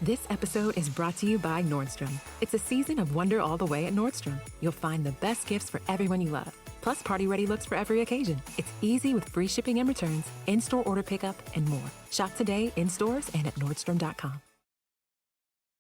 This episode is brought to you by Nordstrom. It's a season of wonder all the way at Nordstrom. You'll find the best gifts for everyone you love, plus party-ready looks for every occasion. It's easy with free shipping and returns, in-store order pickup, and more. Shop today in stores and at Nordstrom.com.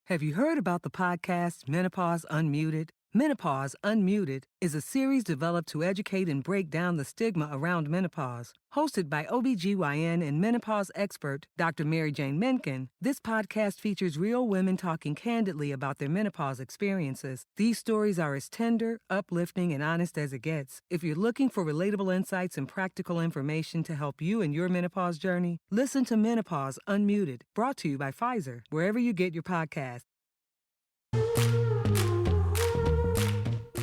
Have you heard about the podcast Menopause Unmuted? Menopause Unmuted is a series developed to educate and break down the stigma around menopause. Hosted by OBGYN and menopause expert Dr. Mary Jane Menken, this podcast features real women talking candidly about their menopause experiences. These stories are as tender, uplifting, and honest as it gets. If you're looking for relatable insights and practical information to help you in your menopause journey, listen to Menopause Unmuted, brought to you by Pfizer, wherever you get your podcasts.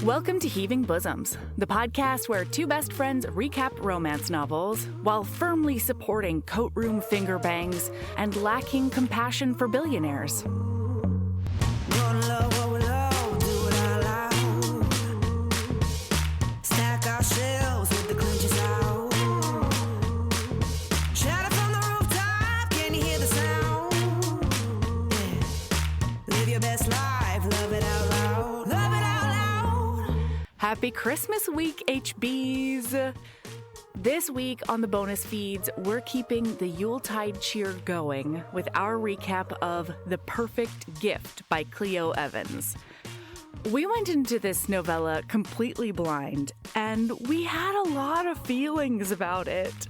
Welcome to Heaving Bosoms, the podcast where two best friends recap romance novels while firmly supporting coat room finger bangs and lacking compassion for billionaires. Stack our shelves with the clinches out. Shout it from the rooftop, can you hear the sound? Yeah. Live your best life, love it out loud. Love it out loud. Happy Christmas week, HBs! This week on the bonus feeds, we're keeping the Yuletide cheer going with our recap of The Perfect Gift by Cleo Evans. We went into this novella completely blind, and we had a lot of feelings about it.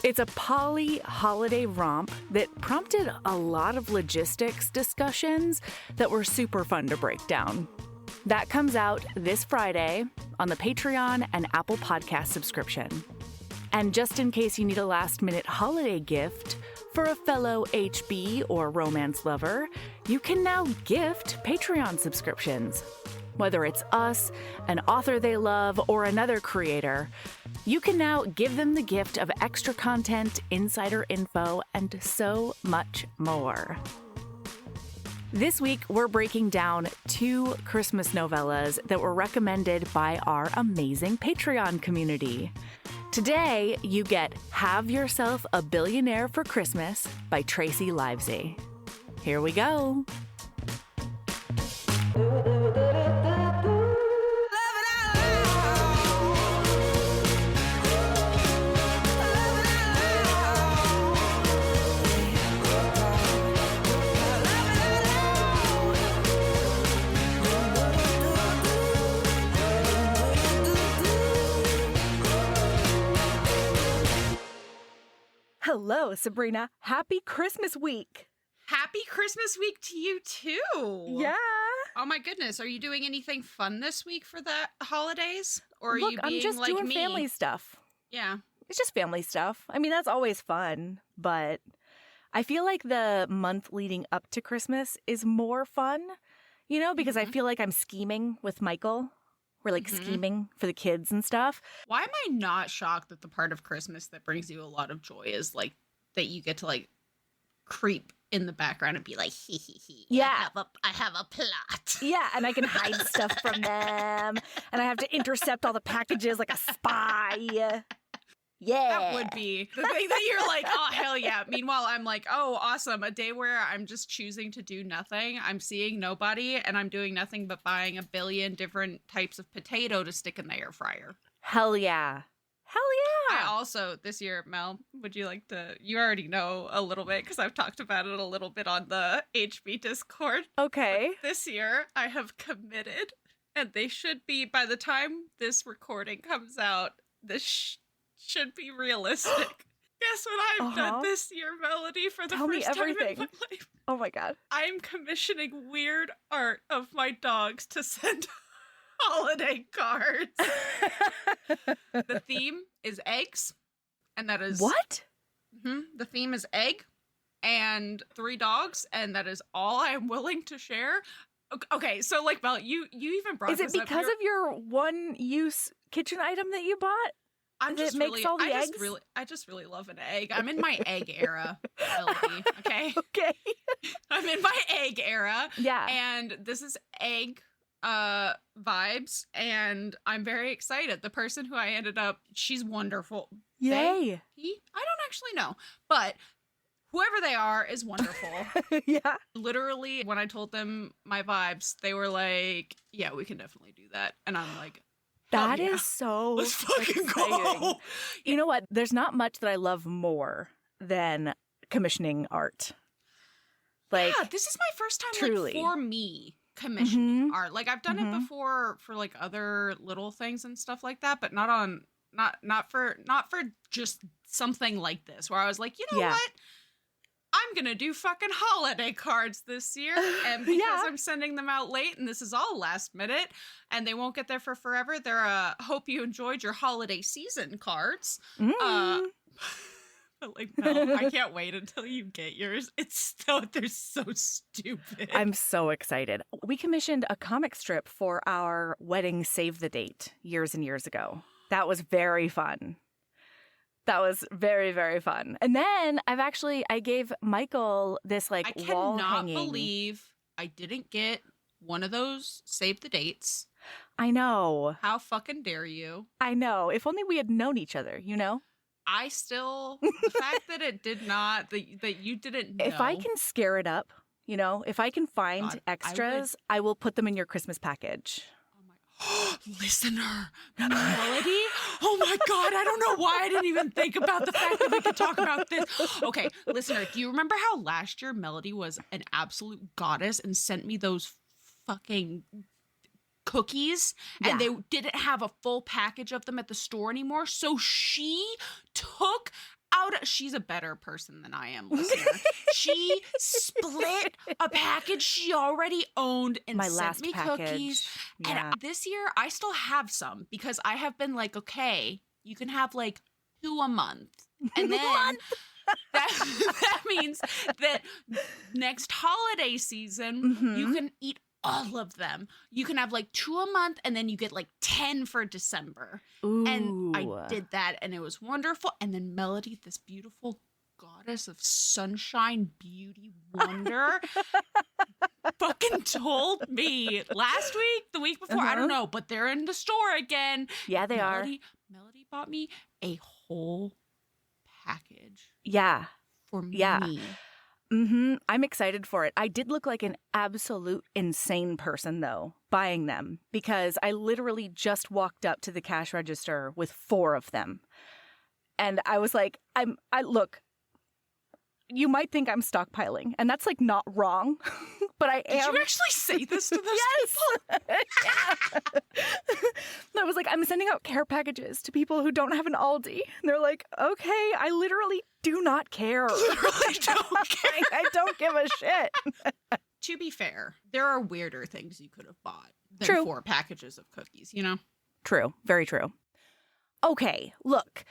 It's a poly holiday romp that prompted a lot of logistics discussions that were super fun to break down. That comes out this Friday on the Patreon and Apple Podcast subscription. And just in case you need a last-minute holiday gift for a fellow HB or romance lover, you can now gift Patreon subscriptions. Whether it's us, an author they love, or another creator, you can now give them the gift of extra content, insider info, and so much more. This week, we're breaking down two Christmas novellas that were recommended by our amazing Patreon community. Today, you get Have Yourself a Billionaire for Christmas by Tracey Livesay. Here we go. Hello, Sabrina. Happy Christmas week. Happy Christmas week to you, too. Yeah. Oh, my goodness. Are you doing anything fun this week for the holidays? Or are Look, you being I'm just like doing me? family stuff. Yeah. It's just family stuff. I mean, that's always fun, but I feel like the month leading up to Christmas is more fun, you know, because I feel like I'm scheming with Michael. We're like scheming for the kids and stuff. Why am I not shocked that the part of Christmas that brings you a lot of joy is like that you get to like creep in the background and be like, hee hee hee. Yeah. I have a plot. Yeah, and I can hide stuff from them, and I have to intercept all the packages like a spy. Yeah. That would be the thing that you're like, oh, hell yeah. Meanwhile, I'm like, oh, awesome. A day where I'm just choosing to do nothing. I'm seeing nobody, and I'm doing nothing but buying a billion different types of potato to stick in the air fryer. Hell yeah. Hell yeah. I also, this year, Mel, would you like to, you already know a little bit because I've talked about it a little bit on the HB Discord. Okay. But this year, I have committed, and they should be, by the time this recording comes out, this should be realistic. Guess what I've done this year, Melody, for the first time in my life? Oh my God. I'm commissioning weird art of my dogs to send holiday cards. The theme is eggs, and that is... What? The theme is egg and 3 dogs, and that is all I am willing to share. Okay, so like, Mel, you even brought this up. Is it because of your one-use kitchen item that you bought? I just really love an egg. I'm in my egg era, Melody. Okay. Okay. I'm in my egg era. Yeah. And this is egg vibes, and I'm very excited. The person who I ended up, she's wonderful. Yay. I don't actually know, but Whoever they are is wonderful. Yeah. Literally, when I told them my vibes, they were like, yeah, we can definitely do that. And I'm like, That yeah. is so Let's fucking exciting. go. You know what? There's not much that I love more than commissioning art. Like, yeah, this is my first time truly. like for me commissioning Mhm. art. Like I've done it before for like other little things and stuff like that, but not for just something like this where I was like, you know what? I'm going to do fucking holiday cards this year. And because I'm sending them out late and this is all last minute and they won't get there for forever, they're hope you enjoyed your holiday season cards. But like, no, I can't wait until you get yours. They're so stupid. I'm so excited. We commissioned a comic strip for our wedding save the date years and years ago. That was very fun. That was very, very fun. And then I gave Michael this like wall hanging. I cannot believe I didn't get one of those save the dates. I know. How fucking dare you? I know. If only we had known each other, you know? The fact that it did not, that you didn't know. If I can scare it up, you know, if I can find God, extras, I will put them in your Christmas package. Listener, Melody? Oh my God, I don't know why I didn't even think about the fact that we could talk about this. Okay, listener, do you remember how last year Melody was an absolute goddess and sent me those fucking cookies and they didn't have a full package of them at the store anymore? So she took out, she's a better person than I am, listener. She split a package she already owned and My sent last me package. cookies. Yeah. And this year, I still have some because I have been like, okay, you can have like 2 a month. And then that means that next holiday season, you can eat all of them. You can have like 2 a month and then you get like 10 for December. Ooh. And I did that and it was wonderful. And then Melody, this beautiful goddess of sunshine, beauty, wonder, fucking told me last week, the week before, I don't know, but they're in the store again. Yeah, they are. Melody bought me a whole package. Yeah. For me. Yeah. I'm excited for it. I did look like an absolute insane person, though, buying them, because I literally just walked up to the cash register with 4 of them. And I was like, look, you might think I'm stockpiling, and that's like not wrong, but I am. Did you actually say this to those people? I was like, I'm sending out care packages to people who don't have an Aldi. And they're like, okay, I literally do not care. Literally don't care. I don't give a shit. To be fair, there are weirder things you could have bought than 4 packages of cookies, you know? True. Very true. Okay, look.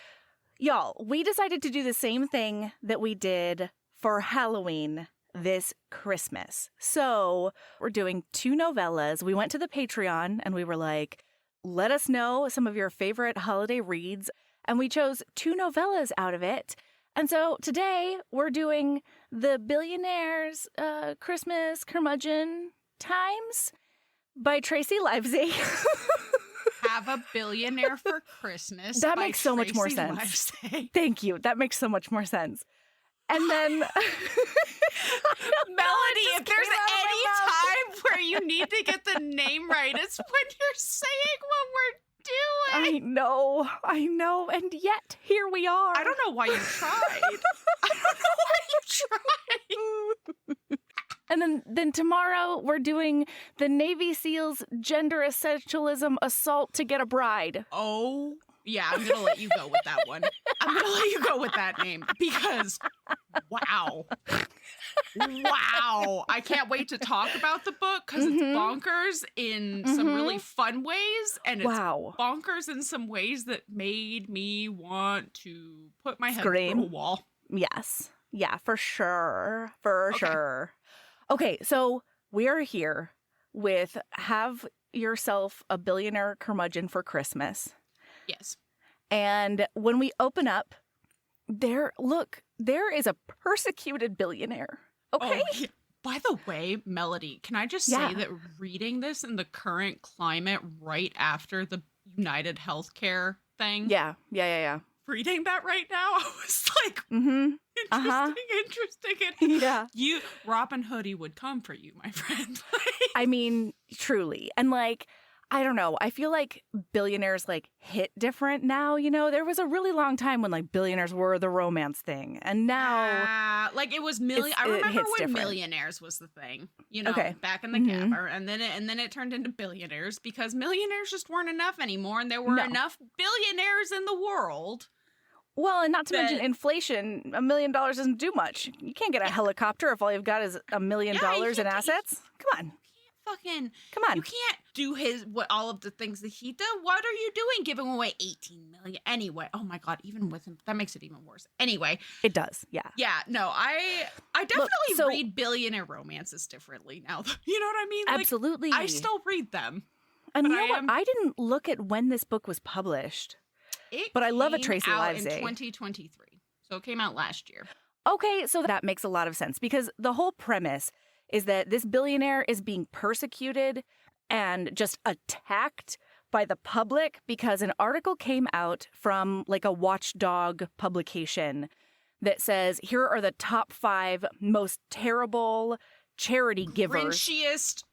Y'all, we decided to do the same thing that we did for Halloween this Christmas. So we're doing 2 novellas. We went to the Patreon and we were like, let us know some of your favorite holiday reads. And we chose 2 novellas out of it. And so today we're doing the Billionaire's Christmas Curmudgeon Times by Tracey Livesay. Have a Billionaire for Christmas. That makes so much more sense. Livesay. Thank you. That makes so much more sense. And then Melody, if there's any time where you need to get the name right, it's when you're saying what we're doing. I know. And yet, here we are. I don't know why you tried. I don't know why you tried. And then tomorrow, we're doing the Navy SEALs Gender Essentialism Assault to Get a Bride. Oh, yeah, I'm going to let you go with that one. I'm going to let you go with that name because, wow. Wow. I can't wait to talk about the book because it's bonkers in some really fun ways. And it's bonkers in some ways that made me want to put my head through a wall. Yes. Yeah, for sure. For sure. Okay, so we're here with Have Yourself a Billionaire Curmudgeon for Christmas. Yes. And when we open up, there is a persecuted billionaire. Okay? Oh, yeah. By the way, Melody, can I just say that reading this in the current climate right after the United Healthcare thing? Yeah. reading that right now, I was like, interesting. Yeah. Robin Hoodie would come for you, my friend. I mean, truly. And like, I don't know. I feel like Billionaires like hit different now, you know? There was a really long time when like Billionaires were the romance thing. And now like it was I remember when Millionaires was the thing, you know, back in the Gabber, and then it turned into Billionaires because Millionaires just weren't enough anymore, and there were enough billionaires in the world. Well, and not to mention inflation, $1 million doesn't do much. You can't get a helicopter if all you've got is $1 million in assets. Come on. Come on. You can't do all of the things that he did. What are you doing giving away 18 million? Anyway, oh my God, even with him, that makes it even worse. Anyway. It does, yeah. Yeah, no, I definitely read billionaire romances differently now. You know what I mean? Like, absolutely. I still read them. And you know what? I didn't look at when this book was published. But I love a Tracey Livesay. In 2023. So it came out last year. Okay, so that makes a lot of sense because the whole premise is that this billionaire is being persecuted and just attacked by the public because an article came out from like a watchdog publication that says, here are the top 5 most terrible charity givers. Cringiest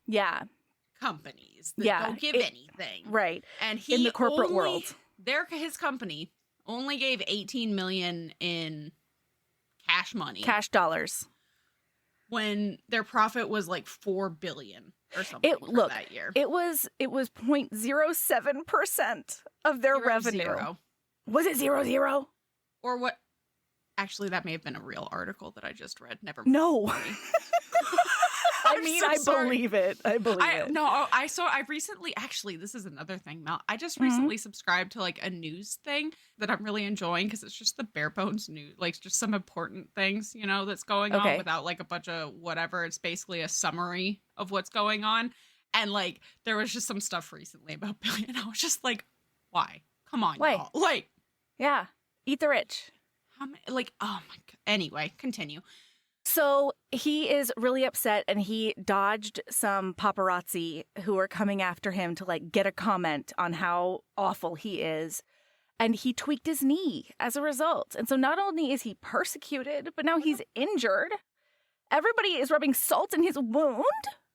companies that don't give anything. Right. And he in the corporate world. His company only gave $18 million in cash money. Cash dollars. When their profit was like $4 billion or something that year. It was 0.07% of their revenue. 0. Was it 0.00? Or what? Actually, that may have been a real article that I just read. Never mind. No. I mean, I believe it. I recently, actually, this is another thing, Mel. I just recently subscribed to like a news thing that I'm really enjoying because it's just the bare bones news, like just some important things, you know, that's going on without like a bunch of whatever. It's basically a summary of what's going on. And like, there was just some stuff recently about Billy, and I was just like, why? Come on, y'all. Like, yeah, eat the rich. Oh my God. Anyway, continue. So he is really upset and he dodged some paparazzi who are coming after him to like get a comment on how awful he is. And he tweaked his knee as a result. And so not only is he persecuted, but now he's injured. Everybody is rubbing salt in his wound.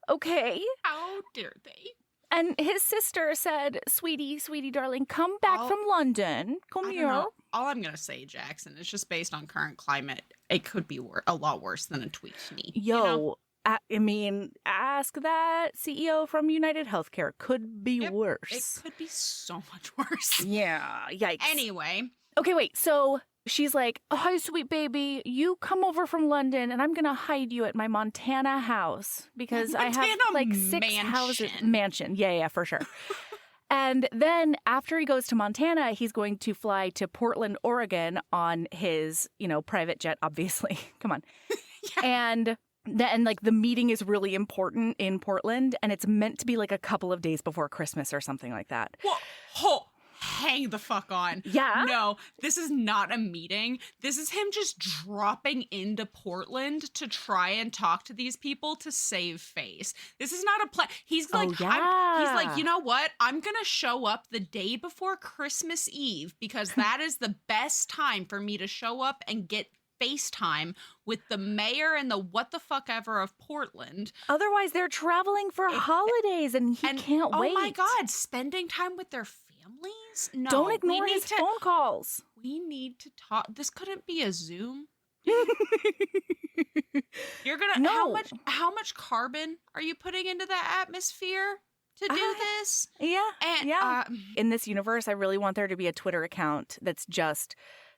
Okay. How dare they? And his sister said, sweetie, darling, come back from London. Come here. All I'm going to say, Jackson, is just based on current climate, it could be a lot worse than a tweaked knee. Yo, you know? I mean, ask that CEO from United Healthcare. Could be worse. It could be so much worse. Yeah, yikes. Anyway. Okay, wait, so she's like, oh, hi, sweet baby, you come over from London and I'm going to hide you at my Montana house because I have like 6 houses. Mansion. Yeah, for sure. And then after he goes to Montana, he's going to fly to Portland, Oregon on his, private jet, obviously. Come on. And then like the meeting is really important in Portland and it's meant to be like a couple of days before Christmas or something like that. Well, hang the fuck on. Yeah? No, this is not a meeting. This is him just dropping into Portland to try and talk to these people to save face. This is not a plan. He's like, he's like, you know what? I'm going to show up the day before Christmas Eve because that is the best time for me to show up and get FaceTime with the mayor and the what the fuck ever of Portland. Otherwise, they're traveling for holidays and he can't wait. Oh my God, spending time with their families? No. Don't ignore his phone calls. We need to talk. This couldn't be a Zoom. You're gonna how much carbon are you putting into that atmosphere to do this? Yeah. In this universe, I really want there to be a Twitter account that's just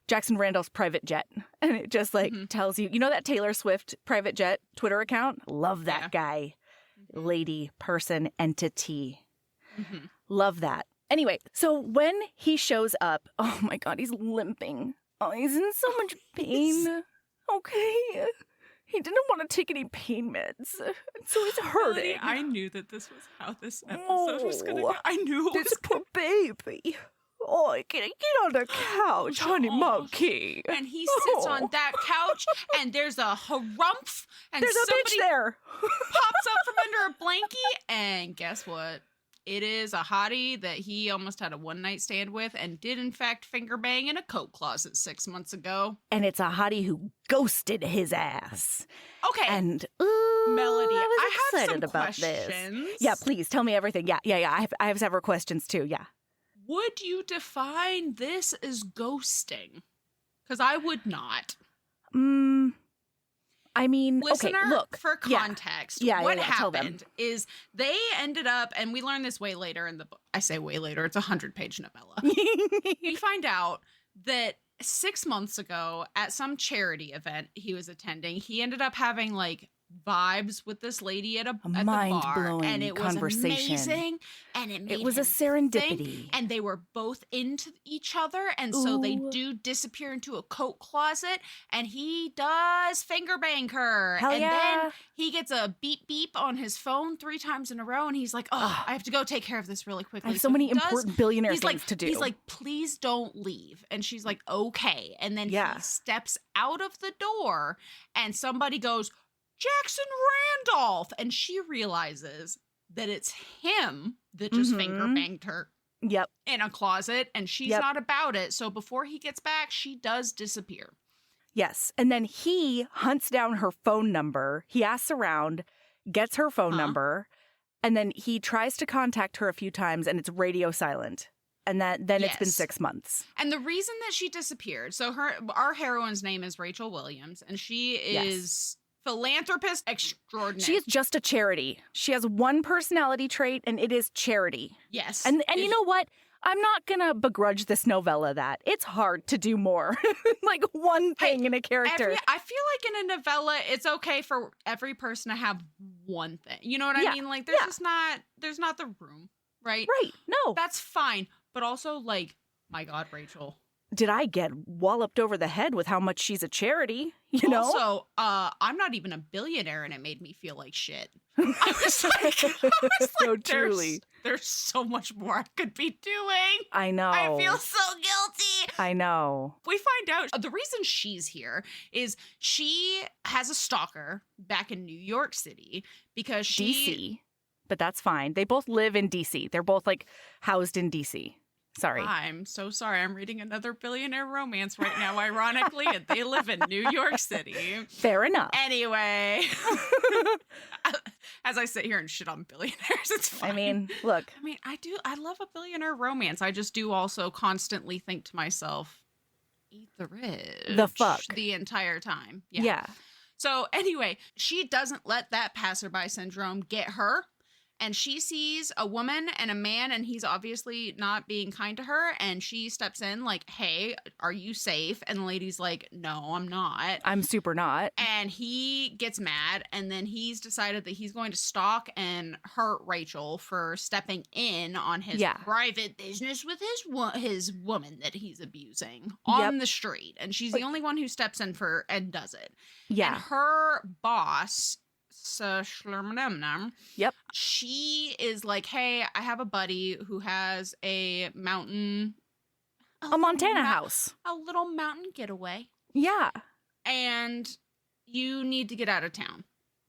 Jackson Randall's private jet. And it just tells you, that Taylor Swift private jet Twitter account? Love that guy. Lady, person, entity. Love that. Anyway, so when he shows up, oh my God, he's limping. Oh, he's in so much pain. Okay. He didn't want to take any pain meds, so he's hurting. I knew that this was how this episode was going to go. I knew it was this poor baby. Oh, get on the couch, honey monkey. And he sits on that couch, and there's a harumph, and there's a bitch there. Pops up from under a blankie, and guess what? It is a hottie that he almost had a one-night stand with and did, in fact, finger bang in a coat closet 6 months ago. And it's a hottie who ghosted his ass. Okay. And Melody, I was I have excited some about questions. this. Yeah, please tell me everything. Yeah. I have several questions too. Yeah. Would you define this as ghosting? Because I would not. I mean, Listener, okay, look. for context, Yeah, what tell them. happened is they ended up, and we learned this way later in the book. I say way later, it's a 100-page novella. We find out that 6 months ago at some charity event he was attending, he ended up having like vibes with this lady at the bar, mind-blowing and it was conversation. Amazing, and it was a him serendipity. think, and they were both into each other, and so they Ooh. do disappear into a coat closet, and he does finger bang her. Hell and yeah. then he gets a beep beep on his phone 3 times in a row, and he's like, oh, I have to go take care of this really quickly. I have so many important billionaire he's things like, to do. He's like, please don't leave. And she's like, okay. And then Yeah. he steps out of the door, and somebody goes, Jackson Randolph. And she realizes that it's him that just finger banged her Yep. in a closet, and she's Yep. not about it. So before he gets back, she does disappear. Yes. And then he hunts down her phone number. He asks around, gets her phone number, and then he tries to contact her a few times, and it's radio silent. And then it's been Yes. 6 months. And the reason that she disappeared, so our heroine's name is Rachel Williams, and she is philanthropist extraordinary. She is just a charity. She has one personality trait, and it is charity. Yes. And you know what? I'm not going to begrudge this novella that. It's hard to do more. Like one thing in a character. I feel like in a novella, it's okay for every person to have one thing. You know what I mean? Like, there's not the room, right? Right. No. That's fine. But also, like, my God, Rachel. Did I get walloped over the head with how much she's a charity? You know? Also, I'm not even a billionaire, and it made me feel like shit. I was like, So truly. There's so much more I could be doing. I know. I feel so guilty. I know. We find out the reason she's here is she has a stalker back in New York City because she... DC. But that's fine. They both live in DC. They're both like housed in DC. Sorry. I'm so sorry. I'm reading another billionaire romance right now, ironically, and they live in New York City. Fair enough. Anyway, as I sit here and shit on billionaires, it's fine. I mean, look. I love a billionaire romance. I just do also constantly think to myself, eat the rich. The fuck. The entire time. Yeah. So anyway, she doesn't let that passerby syndrome get her. And she sees a woman and a man, and he's obviously not being kind to her. And she steps in like, hey, are you safe? And the lady's like, no, I'm not. I'm super not. And he gets mad. And then he's decided that he's going to stalk and hurt Rachel for stepping in on his private business with his woman that he's abusing on the street. And she's the only one who steps in and does it. Yeah. And her boss... Yep. She is like, hey, I have a buddy who has a mountain... A Montana house. A little mountain getaway. Yeah. And you need to get out of town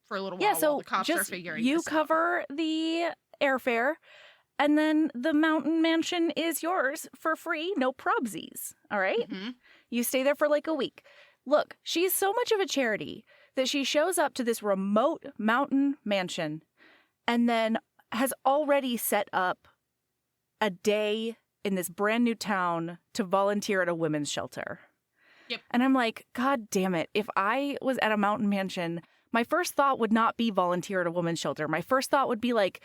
for a little while Yeah, so while the cops are just figuring you this out. cover the airfare, and then the mountain mansion is yours for free, no probsies. All right? Mm-hmm. You stay there for like a week. Look, she's so much of a charity that she shows up to this remote mountain mansion and then has already set up a day in this brand new town to volunteer at a women's shelter. Yep. And I'm like, God damn it. If I was at a mountain mansion, my first thought would not be volunteer at a women's shelter. My first thought would be like,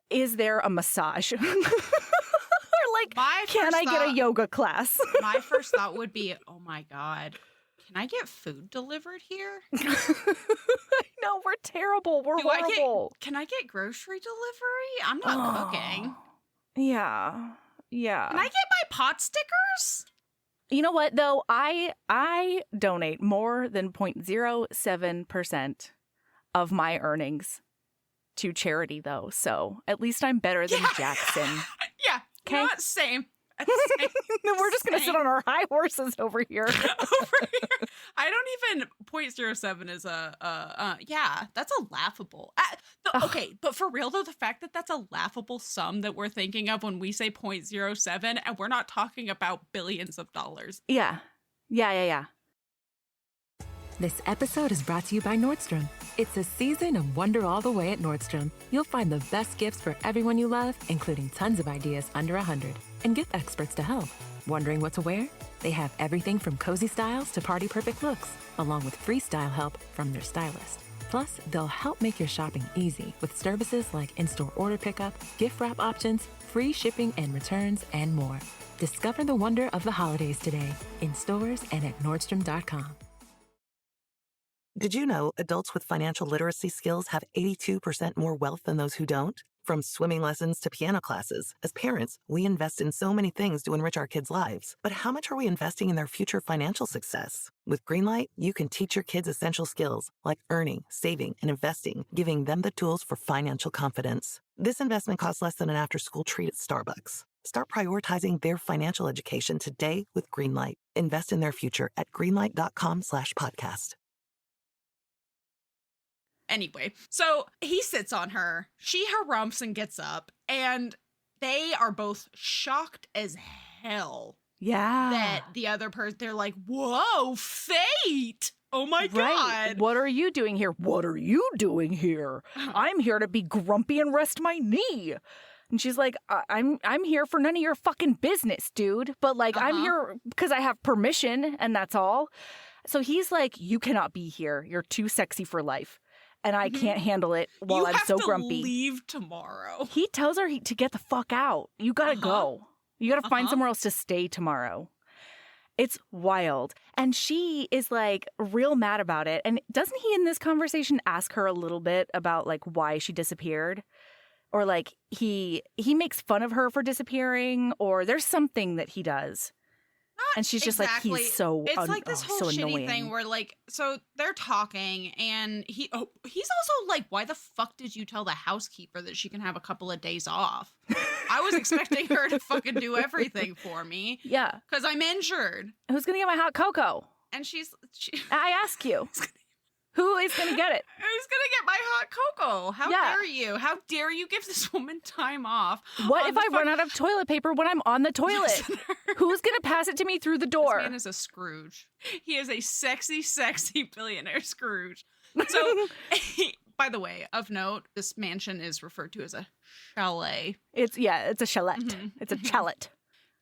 is there a massage? Or like, can I get a yoga class? My first thought would be, oh my God, can I get food delivered here? No, we're terrible. We're horrible. Can I get grocery delivery? I'm not cooking. Yeah. Yeah. Can I get my pot stickers? You know what, though? I donate more than 0.07% of my earnings to charity, though. So at least I'm better than Jackson. Yeah. Okay. Not same. We're just going to sit on our high horses over here. Over here. I don't even 0.07 is yeah, that's a laughable. Okay, but for real though, the fact that that's a laughable sum that we're thinking of when we say 0.07, and we're not talking about billions of dollars. Yeah. This episode is brought to you by Nordstrom. It's a season of wonder all the way at Nordstrom. You'll find the best gifts for everyone you love, including tons of ideas under 100. And gift experts to help. Wondering what to wear? They have everything from cozy styles to party perfect looks, along with free style help from their stylist. Plus, they'll help make your shopping easy with services like in-store order pickup, gift wrap options, free shipping and returns, and more. Discover the wonder of the holidays today in stores and at Nordstrom.com. Did you know adults with financial literacy skills have 82% more wealth than those who don't? From swimming lessons to piano classes, as parents, we invest in so many things to enrich our kids' lives. But how much are we investing in their future financial success? With Greenlight, you can teach your kids essential skills like earning, saving, and investing, giving them the tools for financial confidence. This investment costs less than an after-school treat at Starbucks. Start prioritizing their financial education today with Greenlight. Invest in their future at greenlight.com/podcast. Anyway, so he sits on her, she harumphs and gets up, and they are both shocked as hell. Yeah. That the other person, they're like, whoa, fate! Oh my God. What are you doing here? What are you doing here? I'm here to be grumpy and rest my knee. And she's like, I'm here for none of your fucking business, dude. But like, I'm here because I have permission and that's all. So he's like, you cannot be here. You're too sexy for life. And I can't handle it while I'm so grumpy. You have to leave tomorrow. He tells her to get the fuck out. You gotta go. You gotta find somewhere else to stay tomorrow. It's wild. And she is like real mad about it. And doesn't he in this conversation ask her a little bit about like why she disappeared? Or like he makes fun of her for disappearing, or there's something that he does. And she's just like, he's so it's like this whole so shitty annoying thing where like, so they're talking and he's also like, why the fuck did you tell the housekeeper that she can have a couple of days off? I was expecting her to fucking do everything for me. Yeah. Because I'm injured. Who's going to get my hot cocoa? And I ask you. Who is going to get it? Who's going to get my hot cocoa? How dare you? How dare you give this woman time off? What if I run out of toilet paper when I'm on the toilet? Who's going to pass it to me through the door? This man is a Scrooge. He is a sexy, sexy billionaire Scrooge. So, by the way, of note, this mansion is referred to as a chalet. It's a chalet. It's a chalet.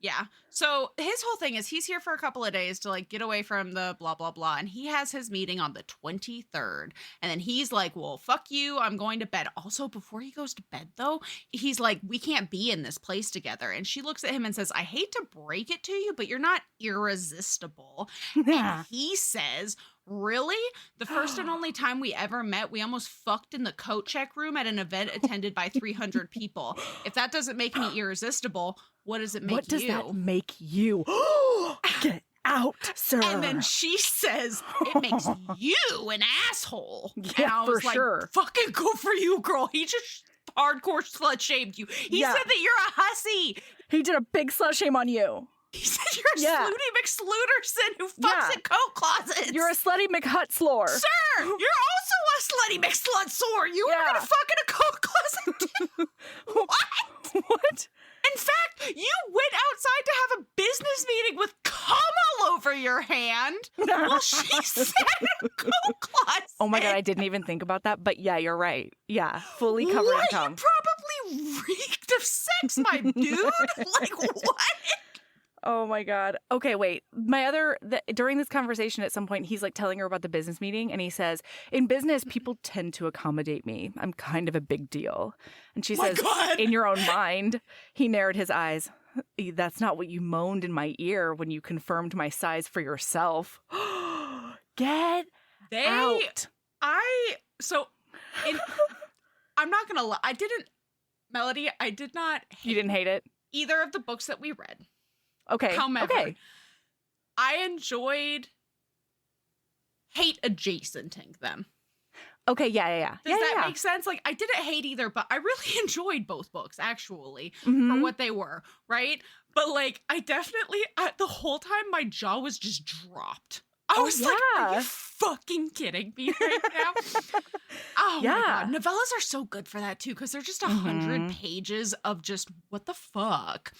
Yeah. So his whole thing is he's here for a couple of days to like get away from the blah, blah, blah. And he has his meeting on the 23rd. And then he's like, well, fuck you. I'm going to bed. Also, before he goes to bed, though, he's like, we can't be in this place together. And she looks at him and says, I hate to break it to you, but you're not irresistible. And he says, really? The first and only time we ever met, we almost fucked in the coat check room at an event attended by 300 people. If that doesn't make me irresistible, what does it make you? What does that make you? Get out, sir. And then she says, it makes you an asshole. Yeah, and I was for like, sure. Fucking go for you, girl. He just hardcore slut shamed you. He said that you're a hussy. He did a big slut shame on you. He said you're a Slutty McSluterson who fucks in coat closets. You're a slutty McHutslore. Sir, you're also a slutty McSlutsore. You were gonna fuck in a coat closet too. What? In fact, you went outside to have a business meeting with cum all over your hand while she sat in a coat closet. Oh my God, I didn't even think about that. But yeah, you're right. Yeah, fully covered in cum. You probably reeked of sex, my dude. Like, what? Oh my God. Okay, wait. During this conversation at some point, he's like telling her about the business meeting and he says, in business, people tend to accommodate me. I'm kind of a big deal. And she says, in your own mind, he narrowed his eyes. That's not what you moaned in my ear when you confirmed my size for yourself. Get out. I'm not going to lie. Melody, I did not hate. You didn't hate it? Either of the books that we read. Okay. However, I enjoyed hate adjacenting them. Okay, yeah. Does that make sense? Like, I didn't hate either, but I really enjoyed both books, actually, Mm-hmm. for what they were, right? But, like, I definitely, the whole time, my jaw was just dropped. I was like, are you fucking kidding me right now? Oh, my God. Novellas are so good for that, too, because they're just 100 pages of just, what the fuck?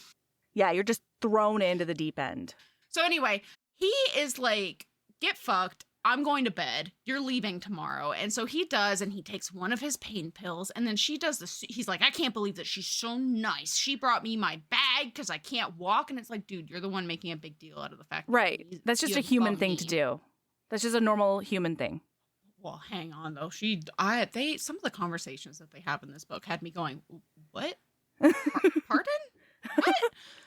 Yeah, you're just thrown into the deep end. So, anyway, he is like, get fucked. I'm going to bed. You're leaving tomorrow. And so he does, and he takes one of his pain pills, and then she does this. He's like, I can't believe that she's so nice. She brought me my bag because I can't walk. And it's like, dude, you're the one making a big deal out of the fact Right. that That's just a human thing to do. That's just a normal human thing. Well, hang on, though. Some of the conversations that they have in this book had me going, what? Pardon? What?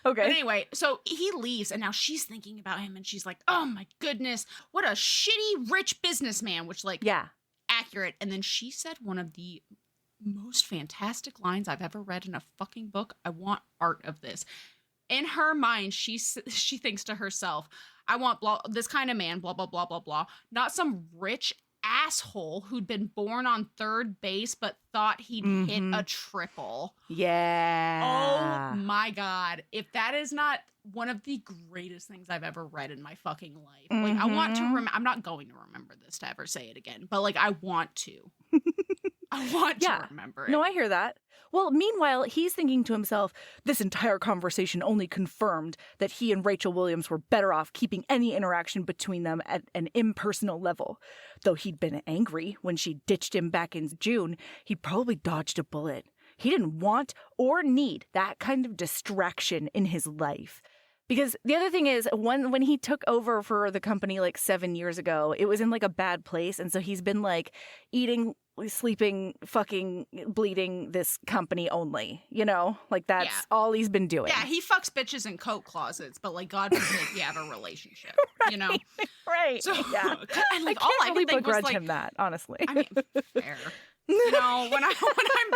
Okay. But anyway, so he leaves, and now she's thinking about him, and she's like, oh my goodness, what a shitty rich businessman, which, like, accurate. And then she said one of the most fantastic lines I've ever read in a fucking book. I want art of this. In her mind, she thinks to herself, I want this kind of man, blah, blah, blah, blah, blah. Not some rich asshole who'd been born on third base but thought he'd hit a triple. Yeah. Oh my God. If that is not one of the greatest things I've ever read in my fucking life. Like, I want to I'm not going to remember this to ever say it again, but, like, I want to. I want to remember it. No, I hear that. Well, meanwhile, he's thinking to himself, this entire conversation only confirmed that he and Rachel Williams were better off keeping any interaction between them at an impersonal level. Though he'd been angry when she ditched him back in June, he'd probably dodged a bullet. He didn't want or need that kind of distraction in his life. Because the other thing is, when he took over for the company like 7 years ago, it was in like a bad place. And so he's been like eating, sleeping, fucking, bleeding this company only, you know? Like, that's all he's been doing. Yeah, he fucks bitches in coat closets, but, like, God forbid you have a relationship, you know? Right. So, yeah. And, like, I all can't I really could think was, begrudge like, him that, honestly. I mean, fair. You know, when I'm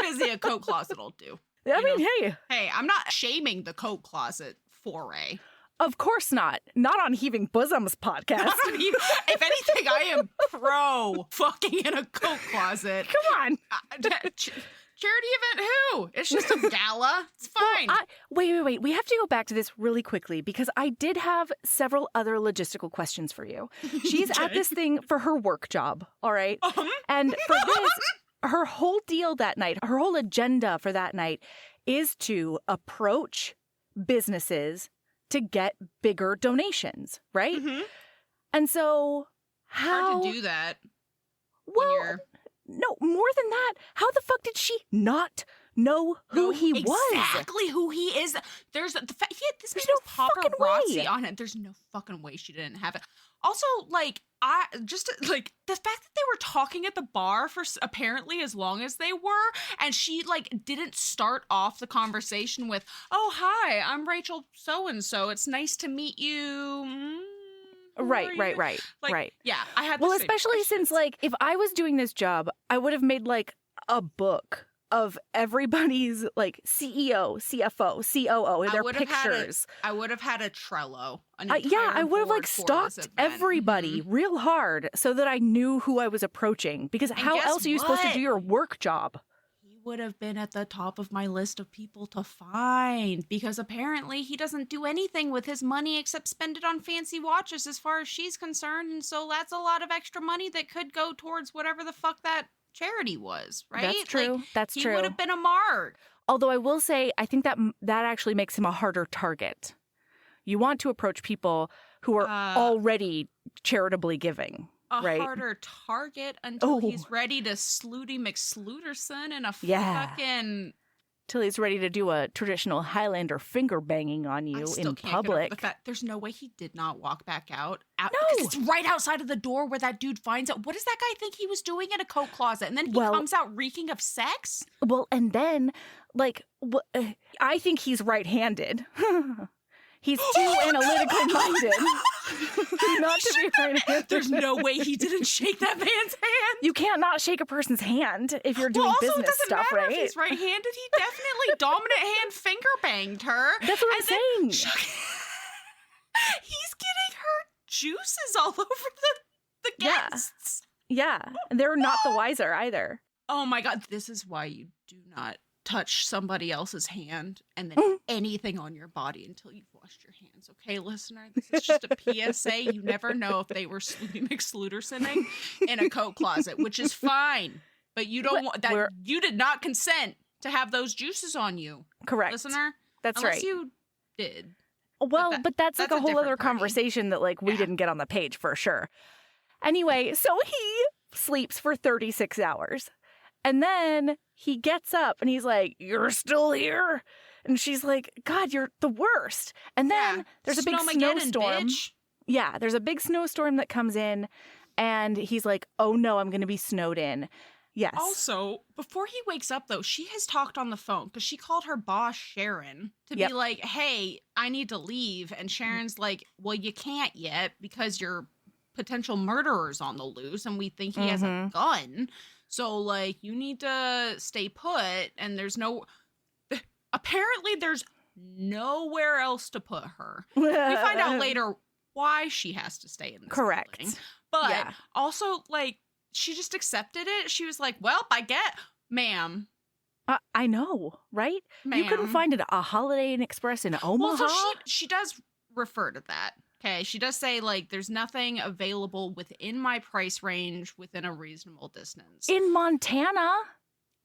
busy, a coat closet will do. I mean, hey. Hey, I'm not shaming the coat closet foray. Of course not. Not on Heaving Bosoms podcast. If anything, I am pro fucking in a coat closet. Come on. Charity event who? It's just a gala. It's fine. Well, wait. We have to go back to this really quickly because I did have several other logistical questions for you. She's at this thing for her work job, all right? And for this, her whole deal that night, her whole agenda for that night is to approach businesses to get bigger donations, right? Mm-hmm. And so how... Hard to do that. Well, no, more than that. How the fuck did she not know who he was? Exactly who he is. There's the fact this man no has paparazzi way on it. There's no fucking way she didn't have it. Also, like, the fact that they were talking at the bar for apparently as long as they were, and she, like, didn't start off the conversation with, oh, hi, I'm Rachel so-and-so. It's nice to meet you. Right. Like, right. Yeah, I had Well, the same especially questions. since, like, if I was doing this job, I would have made, like, a book of everybody's, like, CEO, CFO, COO, and their pictures. I would have had a Trello. I would have, like, stalked everybody real hard so that I knew who I was approaching. Because And how guess else are you supposed to what? do your work job? He would have been at the top of my list of people to find because apparently he doesn't do anything with his money except spend it on fancy watches as far as she's concerned. And so that's a lot of extra money that could go towards whatever the fuck that charity was, right? That's true. Like, That's he true. He would have been a mark. Although I will say, I think that actually makes him a harder target. You want to approach people who are already charitably giving. A right? harder target until he's ready to Slooty McSlooterson in a fucking... Till he's ready to do a traditional Highlander finger banging on you in public. There's no way he did not walk back out. No. Because it's right outside of the door where that dude finds out. What does that guy think he was doing in a coat closet? And then he comes out reeking of sex? Well, and then, like, I think he's right-handed. He's too analytically minded not to be right-handed. There's no way he didn't shake that man's hand. You can't not shake a person's hand if you're doing business stuff, matter right? If he's right-handed. He definitely dominant hand finger banged her. That's what I'm saying. He's getting her juices all over the guests. Yeah, and they're not the wiser either. Oh my God, this is why you do not touch somebody else's hand and then anything on your body until you've washed your hands. Okay, listener? This is just a PSA. You never know if they were McSludersoning in a coat closet, which is fine. But you don't want that. You did not consent to have those juices on you. Correct. Listener? That's Unless right. you did. Well, but that's like a whole other different party. conversation that like we didn't get on the page for sure. Anyway, so he sleeps for 36 hours. And then he gets up and he's like, "You're still here?" And she's like, "God, you're the worst." And then there's a big snowstorm. Bitch. Yeah, there's a big snowstorm that comes in and he's like, "Oh no, I'm going to be snowed in." Yes. Also, before he wakes up, though, she has talked on the phone because she called her boss, Sharon, to be like, "Hey, I need to leave." And Sharon's like, "Well, you can't yet because your potential murderer's on the loose and we think he has a gun. So, like, you need to stay put." And apparently there's nowhere else to put her. We find out later why she has to stay in this building. But also, like, she just accepted it. She was like, "Well, I get, ma'am." I know, right? Ma'am. You couldn't find a Holiday Inn Express in Omaha? Well, so she does refer to that. Okay, she does say, like, there's nothing available within my price range within a reasonable distance. In Montana?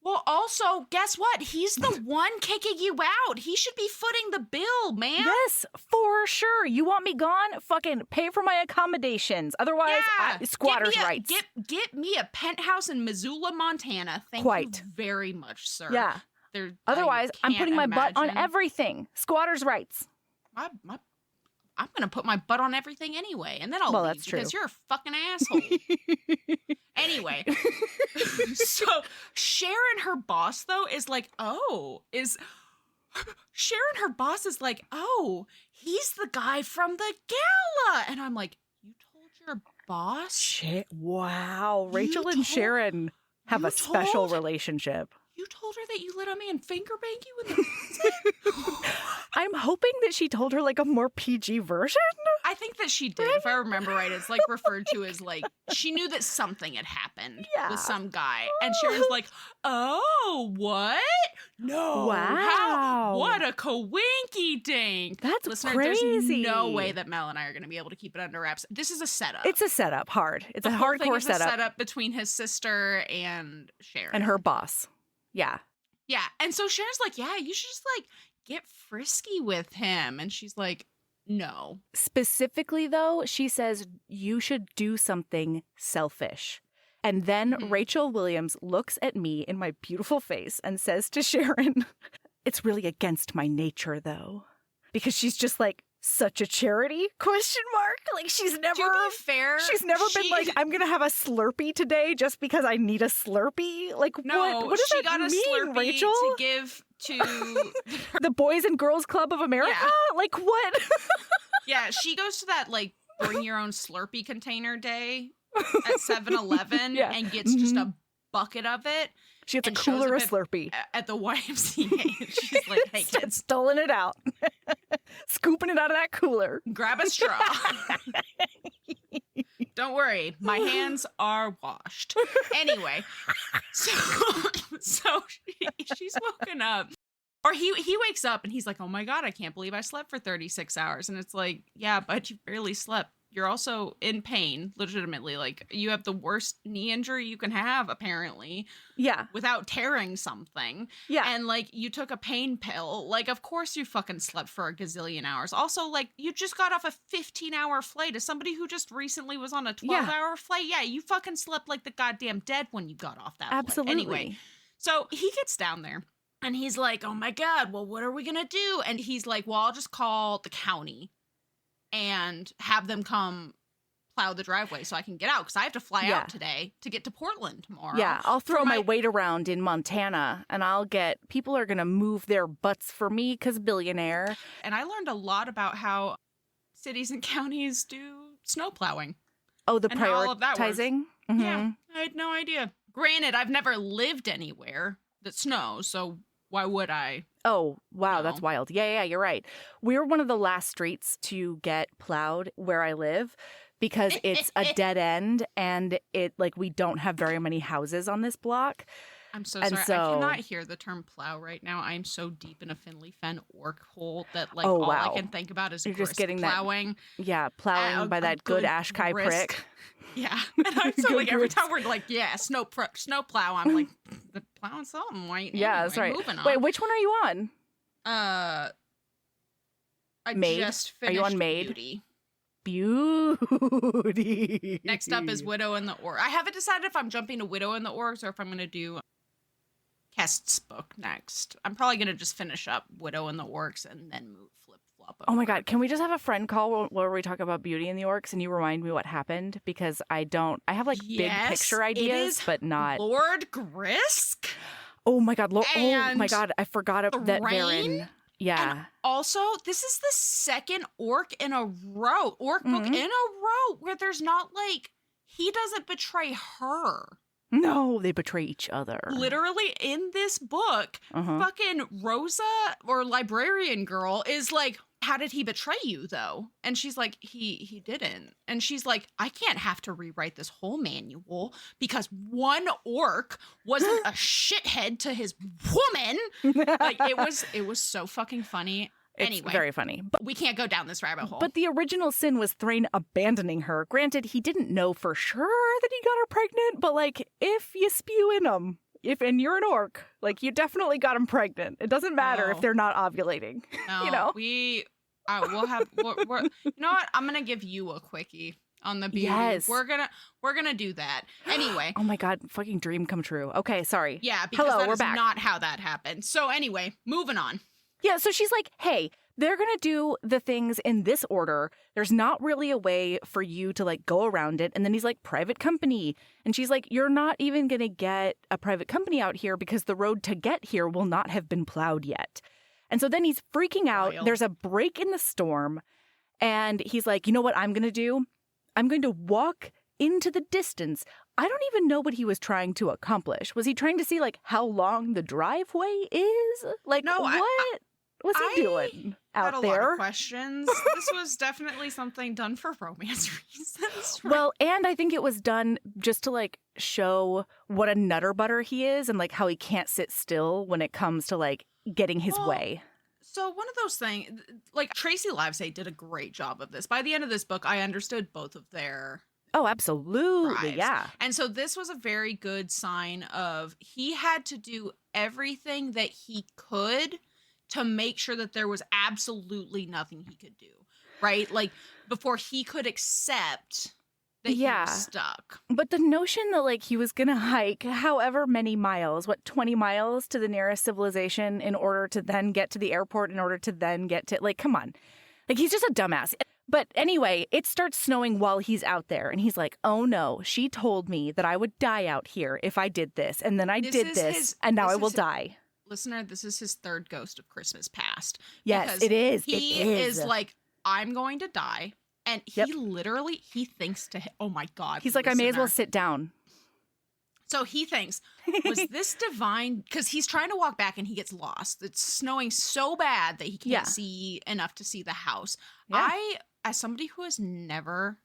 Well, also, guess what? He's the one kicking you out. He should be footing the bill, man. Yes, for sure. You want me gone? Fucking pay for my accommodations. Otherwise, squatters' rights. Get me a penthouse in Missoula, Montana. Thank you very much, sir. Yeah. Otherwise, I'm putting my butt on everything. Squatters' rights. I'm going to put my butt on everything anyway, and then I'll leave that's true. because you're a fucking asshole. Anyway, so Sharon, her boss, though, is like, he's the guy from the gala. And I'm like, you told your boss? Shit. Wow. Rachel and Sharon have a special relationship. You told her that you let a man finger bang you in the closet? I'm hoping that she told her like a more PG version. I think that she did. If I remember right, it's like referred to as like she knew that something had happened with some guy. And Sharon's like, "Oh, what? No. Wow. What a coinky dink." That's Listener, crazy. There's no way that Mel and I are going to be able to keep it under wraps. This is a setup. It's a setup, hard. It's a hardcore thing is setup. A setup between his sister and Sharon. And her boss. Yeah. Yeah. And so Sharon's like, "Yeah, you should just like get frisky with him." And she's like, "No." Specifically, though, she says you should do something selfish. And then Rachel Williams looks at me in my beautiful face and says to Sharon, "It's really against my nature, though." Because she's just like, such a charity? ? Like she's never. To be fair, she's never been like, "I'm gonna have a Slurpee today just because I need a Slurpee." Like, what does she that got a mean, Slurpee Rachel? to give to the Boys and Girls Club of America? Yeah. Like what? Yeah, she goes to that like bring your own Slurpee container day at 7-Eleven and gets just a bucket of it. She gets a cooler of Slurpee at the YMCA. She's like, "Hey kids, stoling it out, scooping it out of that cooler. Grab a straw." Don't worry, my hands are washed. Anyway, so she's woken up. Or he wakes up and he's like, "Oh my God, I can't believe I slept for 36 hours. And it's like, yeah, but you barely slept. You're also in pain, legitimately. Like, you have the worst knee injury you can have, apparently. Yeah. Without tearing something. Yeah. And, like, you took a pain pill. Like, of course you fucking slept for a gazillion hours. Also, like, you just got off a 15-hour flight. As somebody who just recently was on a 12-hour flight, you fucking slept like the goddamn dead when you got off that flight. Anyway, so he gets down there. And he's like, "Oh my God, well, what are we going to do?" And he's like, "Well, I'll just call the county and have them come plow the driveway so I can get out because I have to fly out today to get to Portland tomorrow." Yeah, I'll throw my weight around in Montana and people are going to move their butts for me because Billionaire. And I learned a lot about how cities and counties do snow plowing. Oh, the and how all of that works. prioritizing? Yeah, I had no idea. Granted, I've never lived anywhere that snows, so why would I? Oh, wow, that's wild. Yeah, you're right. We're one of the last streets to get plowed where I live because it's a dead end and we don't have very many houses on this block. I'm so And sorry. I cannot hear the term plow right now. I'm so deep in a Finley Fen orc hole that all I can think about is you're just getting plowing. Plowing by that good Ashkai prick. Yeah. And I'm so every time we're snow plow, I'm like, the plowing something, right? Yeah, anyway, that's right. Moving on. Wait, which one are you on? I Maid? just Are finished you on Maid? Beauty. Next up is Widow and the Orc. I haven't decided if I'm jumping to Widow and the Orcs or if I'm going to do Kest's book next. I'm probably going to just finish up Widow and the Orcs and then flip-flop over. Oh my God. Can we just have a friend call where we talk about Beauty and the Orcs and you remind me what happened? Because I have big picture ideas, but not. Lord Grisk? Oh my God. Oh my God. I forgot that Varen. Yeah. And also, this is the second orc book in a row where there's not he doesn't betray her. No, they betray each other. Literally in this book, fucking Rosa or librarian girl is like, how did he betray you though? And she's like, he didn't. And she's like, I can't have to rewrite this whole manual because one orc wasn't a shithead to his woman. It was so fucking funny. It's very funny. But we can't go down this rabbit hole. But the original sin was Thrain abandoning her. Granted, he didn't know for sure that he got her pregnant, but if you spew in them, and you're an orc, you definitely got him pregnant. It doesn't matter if they're not ovulating. No, we'll have. We're, you know what? I'm gonna give you a quickie on the beauty. Yes, we're gonna do that anyway. Oh my God, fucking dream come true. Okay, sorry. Yeah, because Hello, that we're is back. not how that happened. So anyway, moving on. Yeah, so she's like, hey, they're going to do the things in this order. There's not really a way for you to go around it. And then he's like, private company. And she's like, you're not even going to get a private company out here because the road to get here will not have been plowed yet. And so then he's freaking out. Wild. There's a break in the storm. And he's like, you know what I'm going to do? I'm going to walk into the distance. I don't even know what he was trying to accomplish. Was he trying to see how long the driveway is? No, what? What's he doing out had a there? lot of questions. This was definitely something done for romance reasons. Right? Well, and I think it was done just to show what a nutter butter he is and how he can't sit still when it comes to getting his way. So one of those things, Tracey Livesay did a great job of this. By the end of this book, I understood both of their Oh, absolutely. drives. Yeah. And so this was a very good sign of he had to do everything that he could to make sure that there was absolutely nothing he could do, right? Before he could accept that he was stuck. But the notion that he was going to hike however many miles, 20 miles to the nearest civilization in order to then get to the airport, in order to then get to, come on. He's just a dumbass. But anyway, it starts snowing while he's out there. And he's like, oh no, she told me that I would die out here if I did this. And then I did this, and now I will die. Listener, this is his third Ghost of Christmas Past. Yes, it is. He is like, I'm going to die. And he literally, he thinks oh my God. He's like, I may as well sit down. So he thinks, was this divine? Because he's trying to walk back and he gets lost. It's snowing so bad that he can't see enough to see the house. Yeah. As somebody who has never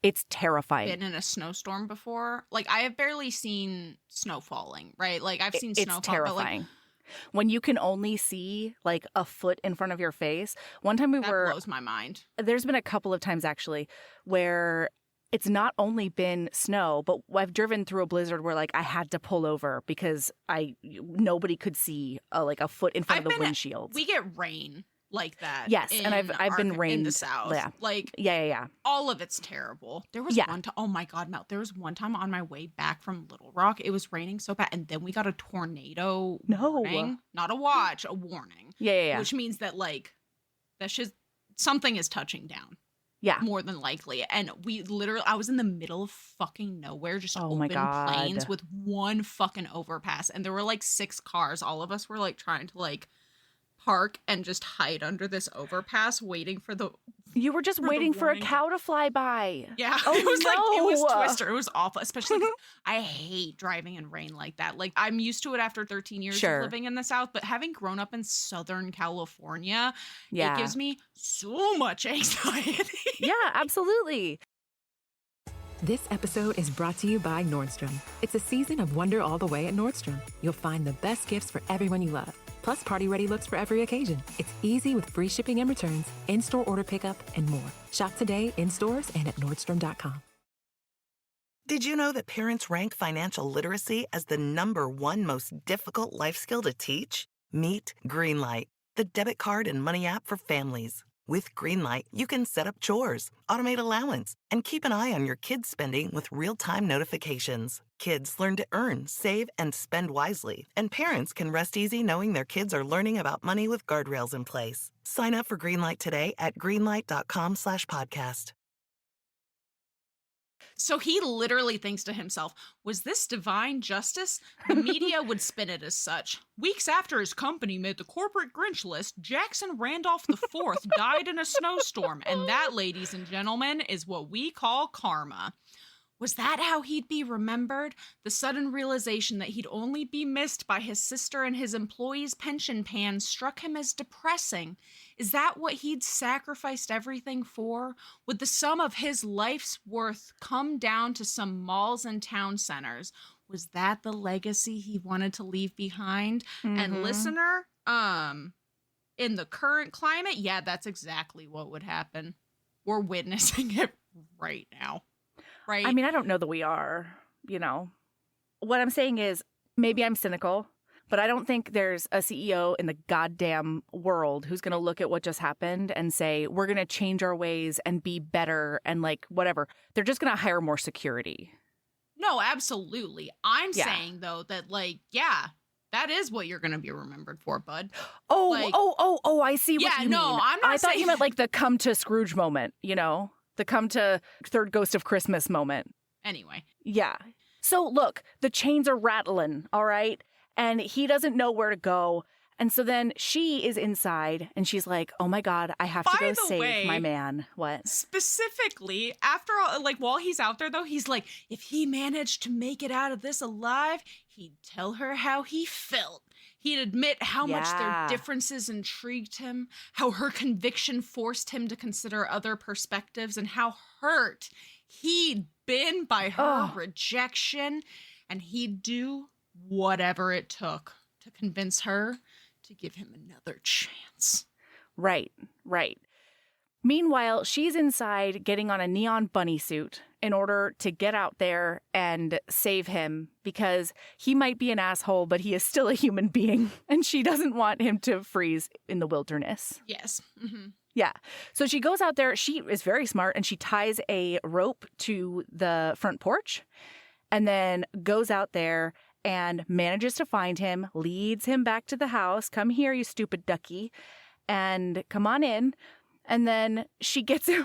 It's terrifying. been in a snowstorm before, I have barely seen snow falling, right? I've seen snow fall. It's terrifying. When you can only see a foot in front of your face. One time That blows my mind. There's been a couple of times actually where it's not only been snow, but I've driven through a blizzard where I had to pull over because nobody could see a foot in front of the windshield. We get rain like that. Yes, and I've been rained in the South. Yeah. Yeah. All of it's terrible. There was one time. Oh my God, Mel! There was one time on my way back from Little Rock. It was raining so bad, and then we got a tornado. Warning. Not a watch, a warning. Yeah. Which means that that's just something is touching down. Yeah. More than likely. And I was in the middle of fucking nowhere, just open God. plains with one fucking overpass, and there were 6 cars. All of us were trying to park and just hide under this overpass waiting for the You were just waiting for a warning. cow to fly by. Yeah, Oh, it was no. Twister. It was awful, especially 'cause I hate driving in rain like that. Like, I'm used to it after 13 years Sure. of living in the South, but having grown up in Southern California, Yeah. it gives me so much anxiety. Yeah, absolutely. This episode is brought to you by Nordstrom. It's a season of wonder all the way at Nordstrom. You'll find the best gifts for everyone you love, plus party-ready looks for every occasion. It's easy with free shipping and returns, in-store order pickup, and more. Shop today in stores and at Nordstrom.com. Did you know that parents rank financial literacy as the #1 most difficult life skill to teach? Meet Greenlight, the debit card and money app for families. With Greenlight, you can set up chores, automate allowance, and keep an eye on your kids' spending with real-time notifications. Kids learn to earn, save, and spend wisely, and parents can rest easy knowing their kids are learning about money with guardrails in place. Sign up for Greenlight today at greenlight.com/podcast. So he literally thinks to himself, was this divine justice? The media would spin it as such. Weeks after his company made the corporate Grinch list, Jackson Randolph IV died in a snowstorm. And that, ladies and gentlemen, is what we call karma. Was that how he'd be remembered? The sudden realization that he'd only be missed by his sister and his employees' pension pan struck him as depressing. Is that what he'd sacrificed everything for? Would the sum of his life's worth come down to some malls and town centers? Was that the legacy he wanted to leave behind? And listener, in the current climate, yeah, that's exactly what would happen. We're witnessing it right now. Right. I mean, I don't know that we are, you know. What I'm saying is maybe I'm cynical, but I don't think there's a CEO in the goddamn world who's going to look at what just happened and say, we're going to change our ways and be better and like whatever. They're just going to hire more security. No, absolutely. I'm Yeah. saying, though, that, like, yeah, that is what you're going to be remembered for, bud. Oh, Like- I see what Yeah, you mean. no, I'm not I thought you saying- meant like the come to Scrooge moment, you know, the come to Third Ghost of Christmas moment. Anyway. Yeah. So look, the chains are rattling, all right? And he doesn't know where to go. And so then she is inside and she's like, oh my God, I have to By go the save way- my man. What? Specifically, after all, like, while he's out there, though, he's like, if he managed to make it out of this alive, he'd tell her how he felt. He'd admit how much their Yeah. differences intrigued him, how her conviction forced him to consider other perspectives, and how hurt he'd been by her rejection. And he'd do whatever it took to convince her to give him another chance. Right. Meanwhile, she's inside getting on a neon bunny suit in order to get out there and save him because he might be an asshole, but he is still a human being and she doesn't want him to freeze in the wilderness. Yes. Mm-hmm. Yeah. So she goes out there. She is very smart and she ties a rope to the front porch and then goes out there and manages to find him, leads him back to the house. Come here, you stupid ducky, and come on in. And then she gets him.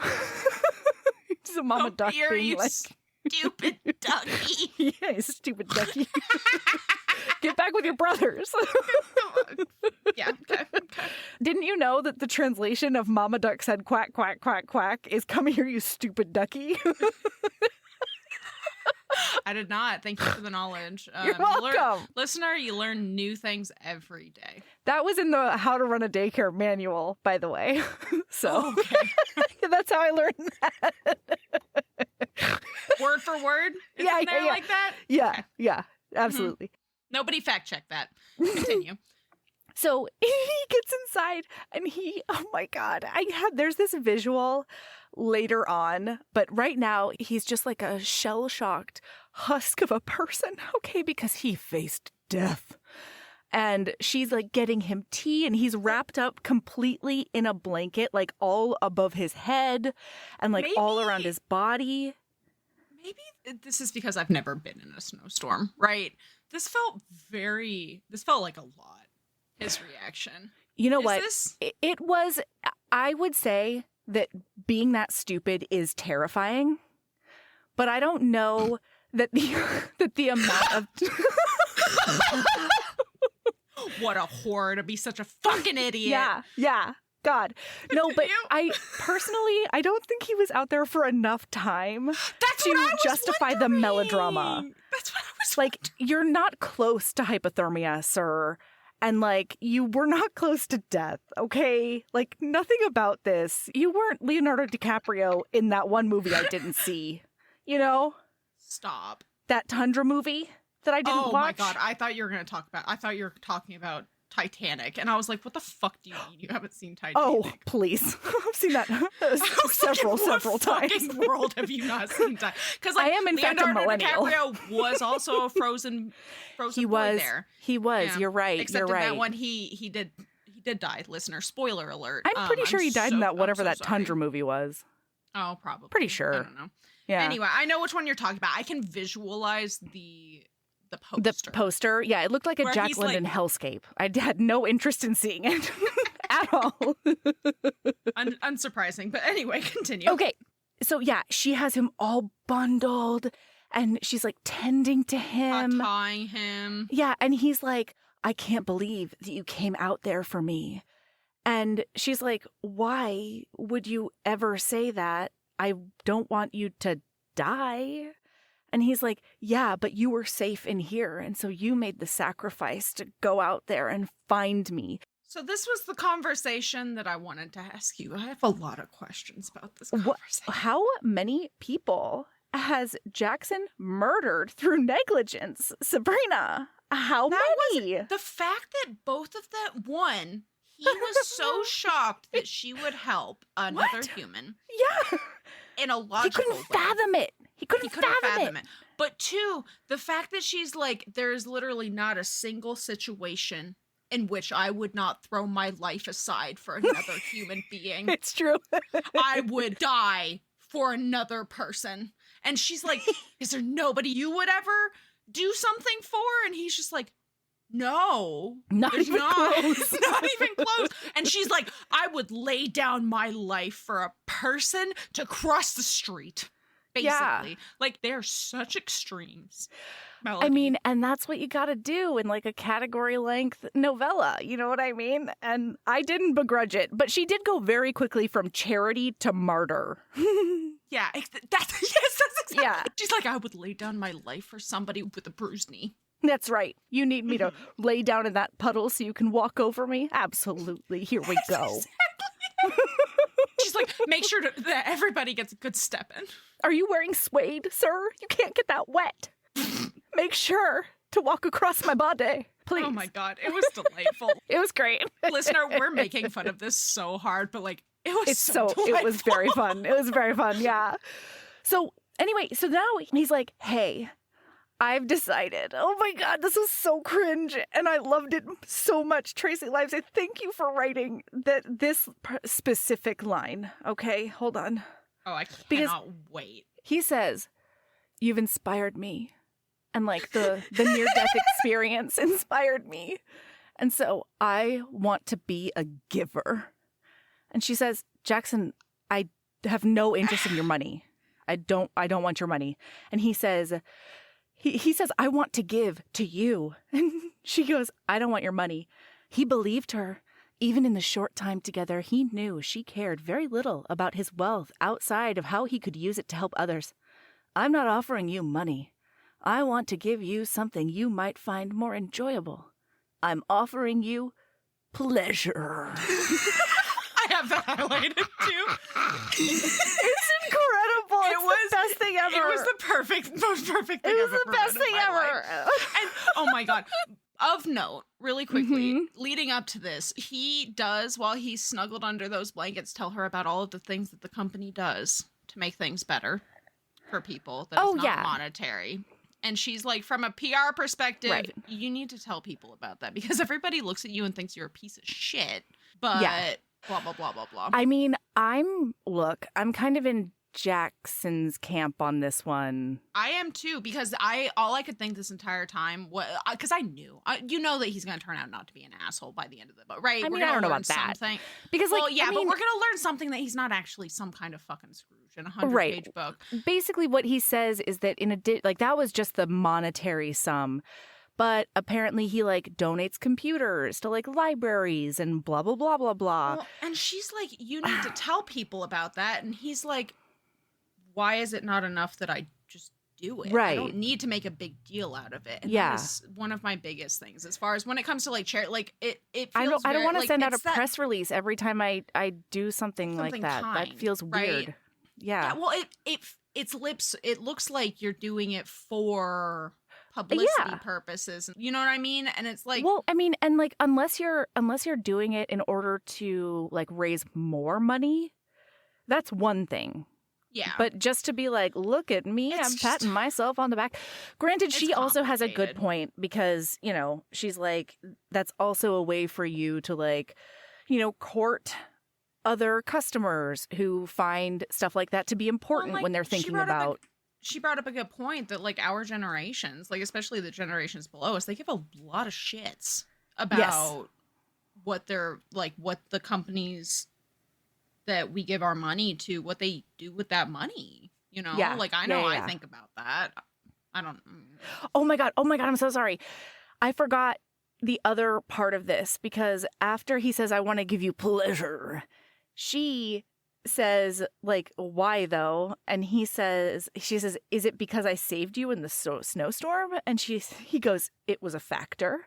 It's a mama duck Here, being you like, stupid ducky. yeah, you stupid ducky. Get back with your brothers. Yeah. Okay. Didn't you know that the translation of Mama Duck said quack, quack, quack, quack is come here, you stupid ducky? I did not. Thank you for the knowledge. You're welcome. Listener, you learn new things every day. That was in the How to Run a Daycare manual, by the way. So that's how I learned that. Word for word? Is Yeah, it there yeah. like that? Yeah, absolutely. Nobody fact check that. Continue. So he gets inside and oh my God, there's this visual later on, but right now he's just like a shell-shocked husk of a person, okay, because he faced death. And she's like getting him tea and he's wrapped up completely in a blanket, like all above his head and like all around his body. Maybe this is because I've never been in a snowstorm, right? This felt like a lot. His reaction. You know Is what? this- It was, I would say that being that stupid is terrifying, but I don't know that the amount of what a whore to be such a fucking idiot. Yeah. God. No, but Continue. I don't think he was out there for enough time That's to what I was justify the wondering. melodrama. That's what I was Like, you're not close to hypothermia, sir. And, like, you were not close to death, okay? Like, nothing about this. You weren't Leonardo DiCaprio in that one movie I didn't see. You know? Stop. That Tundra movie that I didn't watch. Oh my God. I thought you were talking about Titanic. And I was like, what the fuck do you mean you haven't seen Titanic? Oh, please. I've seen that several times. What world have you not seen Titanic? Because like, I am, in fact, a Leonardo millennial. DiCaprio was also a frozen He boy was. there. He was. Yeah. You're right. Except You're in right. that one, he did die. Listener, spoiler alert. I'm pretty sure he died in that whatever that Tundra. Tundra movie was. Oh, probably. Pretty sure. I don't know. Yeah. Anyway, I know which one you're talking about. I can visualize the poster. The poster, yeah, it looked like a Where Jack he's London hellscape. I had no interest in seeing it at all. Unsurprising, but anyway, continue. Okay, so yeah, she has him all bundled, and she's like tending to him. Tying him. Yeah, and he's like, I can't believe that you came out there for me. And she's like, why would you ever say that? I don't want you to die. And he's like, yeah, but you were safe in here. And so you made the sacrifice to go out there and find me. So this was the conversation that I wanted to ask you. I have a lot of questions about this conversation. How many people has Jackson murdered through negligence? Sabrina, how many? The fact that both of them, one, he was so shocked that she would help another human Yeah. in a logical He couldn't way. fathom it. He couldn't fathom it. But two, the fact that she's like, there is literally not a single situation in which I would not throw my life aside for another human being. It's true. I would die for another person. And she's like, is there nobody you would ever do something for? And he's just like, no, Not there's even not. close. Not even close. And she's like, I would lay down my life for a person to cross the street. Basically. Yeah. Like, they're such extremes. I Melody. mean, and that's what you got to do in like a category length novella. You know what I mean? And I didn't begrudge it, but she did go very quickly from charity to martyr. Yeah, that's exactly. Yeah. She's like, I would lay down my life for somebody with a bruised knee. That's right. You need me to lay down in that puddle so you can walk over me? Absolutely. Here we go. She's like, make sure that everybody gets a good step in. Are you wearing suede, sir? You can't get that wet. Make sure to walk across my body, please. Oh my God, it was delightful. It was great. Listener, we're making fun of this so hard, but like, it was It was very fun. It was very fun. Yeah. So anyway, so now he's like, hey, I've decided. Oh my God, this was so cringe. And I loved it so much. Tracey Livesay, thank you for writing this specific line. Okay, hold on. Oh, I Because- cannot wait. He says, you've inspired me. And like the near-death experience inspired me. And so I want to be a giver. And she says, Jackson, I have no interest in your money. I don't want your money. And he says, he says, I want to give to you. And she goes, I don't want your money. He believed her. Even in the short time together, he knew she cared very little about his wealth outside of how he could use it to help others. I'm not offering you money. I want to give you something you might find more enjoyable. I'm offering you pleasure. I have that highlighted too. It's incredible. It was the best thing ever. It was the most perfect thing It was I've ever the best read in thing my ever. life. And oh my God. Of note, really quickly, Mm-hmm. leading up to this, he does, while he's snuggled under those blankets, tell her about all of the things that the company does to make things better for people that is not monetary. And she's like, from a PR perspective, Right. you need to tell people about that because everybody looks at you and thinks you're a piece of shit. But Yeah. blah, blah, blah, blah, blah. I mean, I'm kind of in Jackson's camp on this one. I am too, because all I could think this entire time was, because I knew, you know that he's going to turn out not to be an asshole by the end of the book, right? I mean, We're gonna I don't know learn about that. something. Because, Well, like, yeah, I but mean, we're going to learn something that he's not actually some kind of fucking Scrooge in a 100-page book. basically what he says is that that was just the monetary sum. But apparently he like donates computers to like libraries and blah, blah, blah, blah, blah. Well, and she's like, you need to tell people about that. And he's like, why is it not enough that I just do it? Right. I don't need to make a big deal out of it. And Yeah. that is one of my biggest things as far as when it comes to like charity. Like it feels I don't want to like, send out a it's that- press release every time I do something like Something that. kind, That feels right? weird. Yeah. Yeah, well, it looks like you're doing it for publicity purposes. You know what I mean? And it's like, Well, I mean, and like unless you're doing it in order to like raise more money, that's one thing. yeah, But just to be like, look at me, It's I'm just- patting myself on the back. Granted, she It's also has a good complicated. point because, you know, she's like, that's also a way for you to like, you know, court other customers who find stuff like that to be important like, when they're she thinking brought up a- about. she brought up a good point that like our generations, like especially the generations below us, they give a lot of shits about what they're like, what the companies that we give our money to, what they do with that money. You know, Yeah. like I know Yeah. I think about that. I don't. Oh my God, I'm so sorry. I forgot the other part of this because after he says, I want to give you pleasure, she says, like, why though? And she says, is it because I saved you in the snowstorm? And he goes, it was a factor.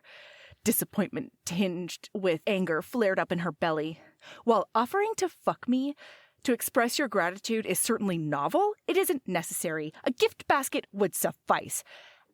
Disappointment tinged with anger flared up in her belly. While offering to fuck me to express your gratitude is certainly novel, it isn't necessary. A gift basket would suffice.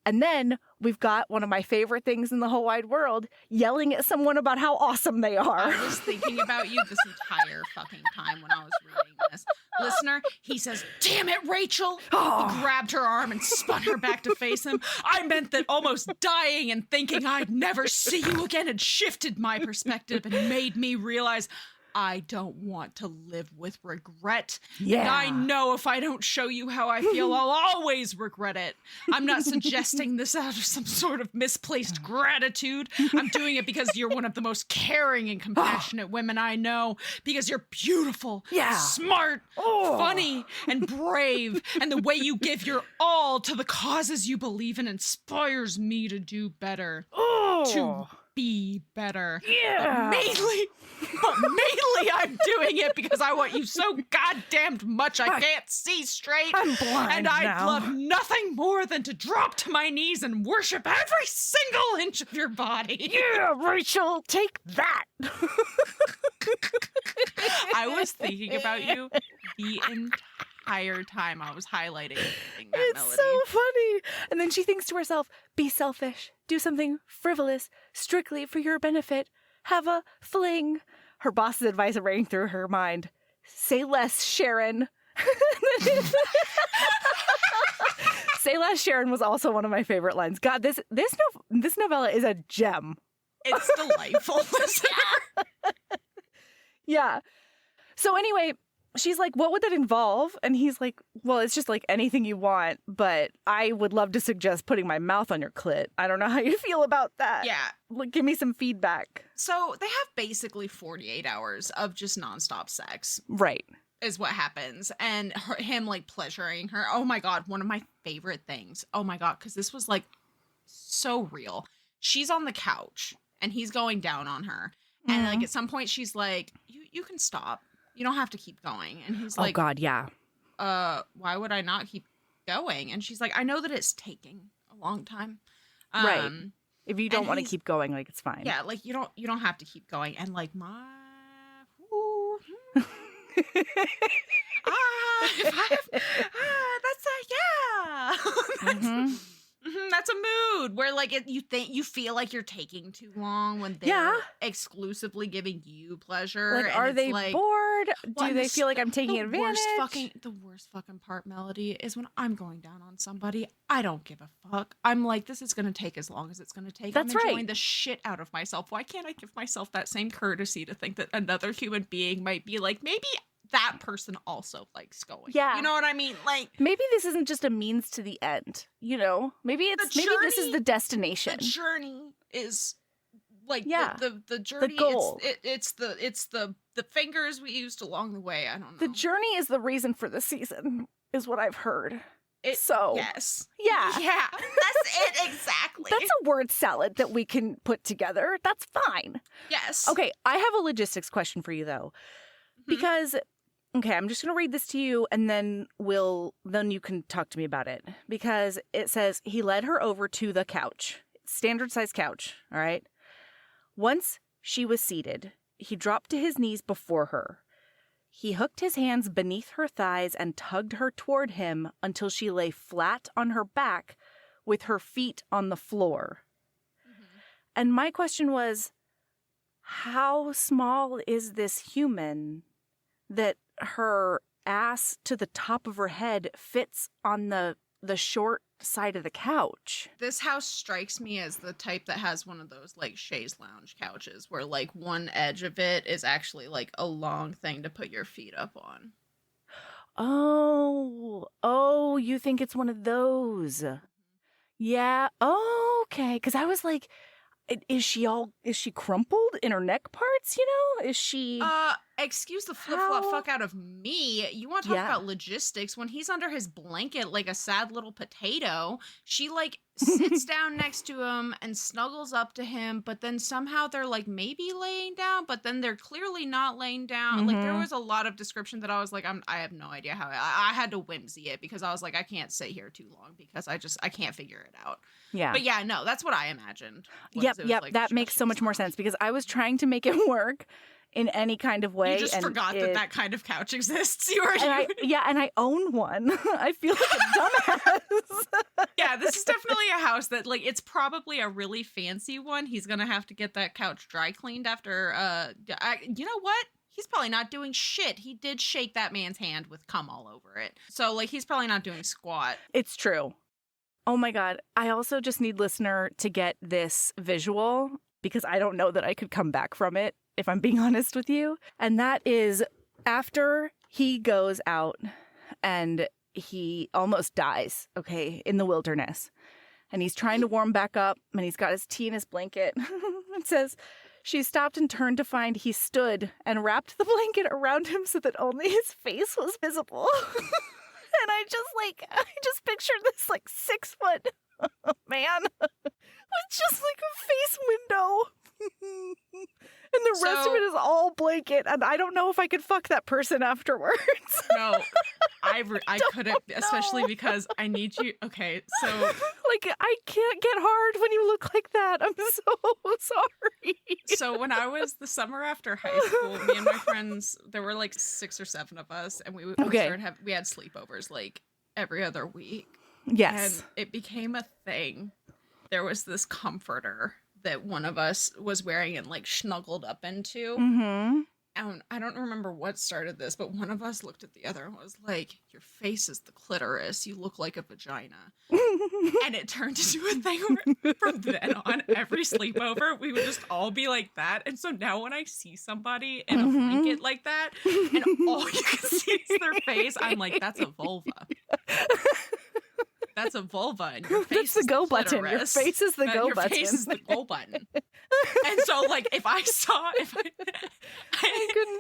And then we've got one of my favorite things in the whole wide world, yelling at someone about how awesome they are. I was thinking about you this entire fucking time when I was reading this. Listener, he says, damn it, Rachel. He grabbed her arm and spun her back to face him. I meant that almost dying and thinking I'd never see you again had shifted my perspective and made me realize I don't want to live with regret. Yeah. And I know if I don't show you how I feel, I'll always regret it. I'm not suggesting this out of some sort of misplaced gratitude. I'm doing it because you're one of the most caring and compassionate women I know. Because you're beautiful, Yeah. smart, funny, and brave. And the way you give your all to the causes you believe in inspires me to do better. To be better. Yeah. But mainly I'm doing it because I want you so goddamned much I can't see straight. I'm blind And I'd now. love nothing more than to drop to my knees and worship every single inch of your body. Yeah, Rachel, take that. I was thinking about you the entire time I was highlighting that It's melody. so funny. And then she thinks to herself, be selfish. Do something frivolous, strictly for your benefit. Have a fling. Her boss's advice rang through her mind. Say less, Sharon. Say less, Sharon was also one of my favorite lines. God, this novella is a gem. It's delightful. Yeah. So anyway, she's like, what would that involve? And he's like, well, it's just like anything you want, but I would love to suggest putting my mouth on your clit. I don't know how you feel about that. Yeah. Like, give me some feedback. So they have basically 48 hours of just nonstop sex. Right. Is what happens, and him like pleasuring her. Oh my God, one of my favorite things. Oh my God, because this was like so real. She's on the couch and he's going down on her, and like at some point she's like, "You can stop. You don't have to keep going." And he's like, oh God, yeah. Why would I not keep going?" And she's like, "I know that it's taking a long time, Right. If you don't and want to he's- keep going, like, it's fine. Yeah, like you don't have to keep going." And like that's Mhm. that's a mood where like you feel like you're taking too long when they're Yeah. exclusively giving you pleasure. Like, and are it's they like, bored? well, Do they feel like I'm taking advantage? The worst fucking part, Melody, is when I'm going down on somebody. I don't give a fuck. I'm like, this is gonna take as long as it's gonna take. That's I'm enjoying right. the shit out of myself. Why can't I give myself that same courtesy to think that another human being might be like, maybe that person also likes going? Yeah. You know what I mean? Like, Maybe this isn't just a means to the end, you know? Maybe this is journey- the destination. the journey is like Yeah. the journey. goal. It's the fingers we used along the way. I don't know. The journey is the reason for the season, is what I've heard. Yes. Yeah. Yeah. That's it exactly. That's a word salad that we can put together. That's fine. Yes. Okay, I have a logistics question for you though. Because okay, I'm just going to read this to you and then you can talk to me about it. Because it says he led her over to the couch. Standard size couch, all right? Once she was seated, he dropped to his knees before her. He hooked his hands beneath her thighs and tugged her toward him until she lay flat on her back with her feet on the floor. And my question was, how small is this human that her ass to the top of her head fits on the short side of the couch? This house strikes me as the type that has one of those like chaise lounge couches where like one edge of it is actually like a long thing to put your feet up on. Oh, you think it's one of those? Yeah. Oh, okay. Because I was like, is she crumpled in her neck parts? You know, is she? Excuse the flip-flop fuck out of me. You want to talk about logistics? When he's under his blanket like a sad little potato, she like sits down next to him and snuggles up to him, but then somehow they're like maybe laying down, but then they're clearly not laying down. Like there was a lot of description that I was like, I have no idea how. I had to whimsy it because I was like, I can't sit here too long because I can't figure it out. Yeah. But yeah, no, that's what I imagined. Yep. Like, that makes so much more sense because I was trying to make it work in any kind of way. You just forgot that kind of couch exists. And I own one. I feel like a dumbass. Yeah, this is definitely a house that, like, it's probably a really fancy one. He's gonna have to get that couch dry cleaned after, you know what? He's probably not doing shit. He did shake that man's hand with cum all over it. So, like, he's probably not doing squat. It's true. Oh my God. I also just need listener to get this visual because I don't know that I could come back from it, if I'm being honest with you. And that is after he goes out and he almost dies, okay, in the wilderness. And he's trying to warm back up and he's got his tea in his blanket. It says, she stopped and turned to find he stood and wrapped the blanket around him so that only his face was visible. And I just pictured this like 6 foot man with just like a face window. And the rest of it is all blanket. And I don't know if I could fuck that person afterwards. No, I couldn't, especially because I need you. Okay, so. Like, I can't get hard when you look like that. I'm so sorry. So when I was the summer after high school, me and my friends, there were like 6 or 7 of us. And we had sleepovers like every other week. Yes. And it became a thing. There was this comforter that one of us was wearing and like snuggled up into. Mm-hmm. And I don't remember what started this, but one of us looked at the other and was like, your face is the clitoris. You look like a vagina. And it turned into a thing where from then on, every sleepover, we would just all be like that. And so now when I see somebody in a blanket like that, and all you can see is their face, I'm like, that's a vulva. That's a vulva, and your face is the go button. Your face is the go button. Your face is the go button. And so, like, if I couldn't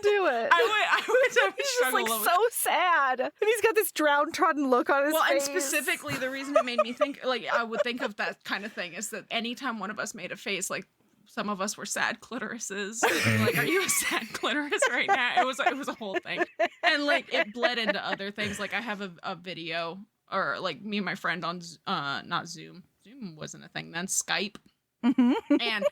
do it. I would He's just like so sad, and he's got this downtrodden look on his face. Well, and specifically, the reason it made me think, like, I would think of that kind of thing is that anytime one of us made a face, like, some of us were sad clitorises. Like, are you a sad clitoris right now? It was a whole thing, and like it bled into other things. Like, I have a video. Or like me and my friend on, not Zoom. Zoom wasn't a thing then. Skype. Mm-hmm. And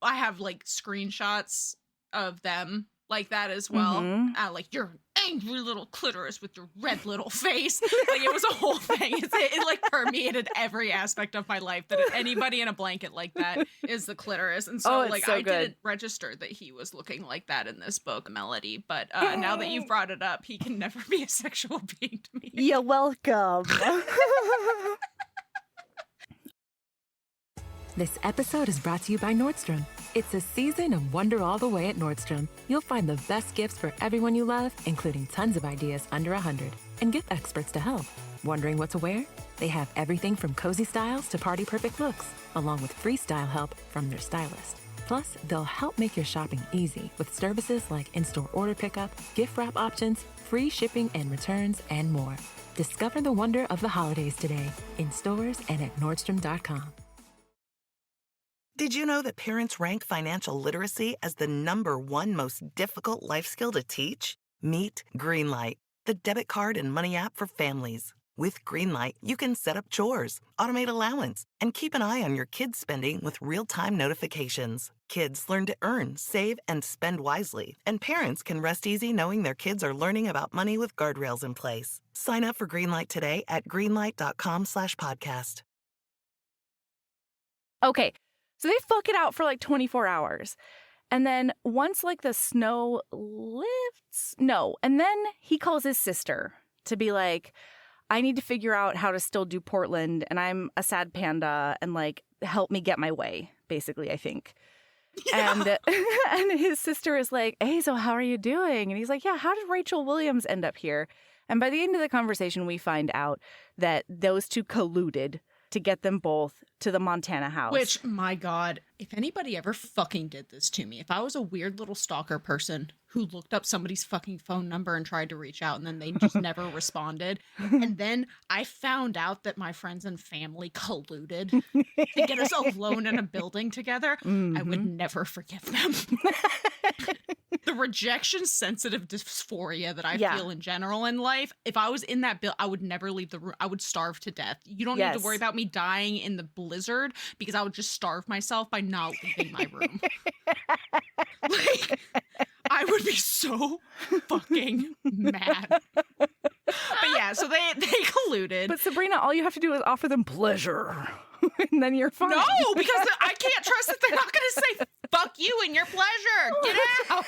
I have like screenshots of them like that as well. Mm-hmm. Like, you're an angry little clitoris with your red little face. Like, it was a whole thing. It like permeated every aspect of my life that anybody in a blanket like that is the clitoris. And so like I didn't register that he was looking like that in this book, Melody. But now that you've brought it up, he can never be a sexual being to me. You're welcome. This episode is brought to you by Nordstrom. It's a season of wonder all the way at Nordstrom. You'll find the best gifts for everyone you love, including tons of ideas under 100. And gift experts to help. Wondering what to wear? They have everything from cozy styles to party perfect looks, along with free style help from their stylist. Plus, they'll help make your shopping easy with services like in-store order pickup, gift wrap options, free shipping and returns, and more. Discover the wonder of the holidays today in stores and at Nordstrom.com. Did you know that parents rank financial literacy as the #1 most difficult life skill to teach? Meet Greenlight, the debit card and money app for families. With Greenlight, you can set up chores, automate allowance, and keep an eye on your kids' spending with real-time notifications. Kids learn to earn, save, and spend wisely, and parents can rest easy knowing their kids are learning about money with guardrails in place. Sign up for Greenlight today at greenlight.com/podcast. Okay, so they fuck it out for like 24 hours. And then once like the snow lifts, and then he calls his sister to be like, I need to figure out how to still do Portland, and I'm a sad panda, and like help me get my way, basically, I think. Yeah. And his sister is like, hey, so how are you doing? And he's like, yeah, how did Rachel Williams end up here? And by the end of the conversation, we find out that those two colluded to get them both to the Montana house. Which, my God, if anybody ever fucking did this to me, if I was a weird little stalker person who looked up somebody's fucking phone number and tried to reach out and then they just never responded, and then I found out that my friends and family colluded to get us alone in a building together, I would never forgive them. The rejection-sensitive dysphoria that I feel in general in life, if I was in that bill, I would never leave the room. I would starve to death. You don't need to worry about me dying in the blizzard because I would just starve myself by not leaving my room. Like, I would be so fucking mad. But yeah, so they colluded. But Sabrina, all you have to do is offer them pleasure. And then you're fine. No, because I can't trust that they're not going to say, fuck you and your pleasure. Get out.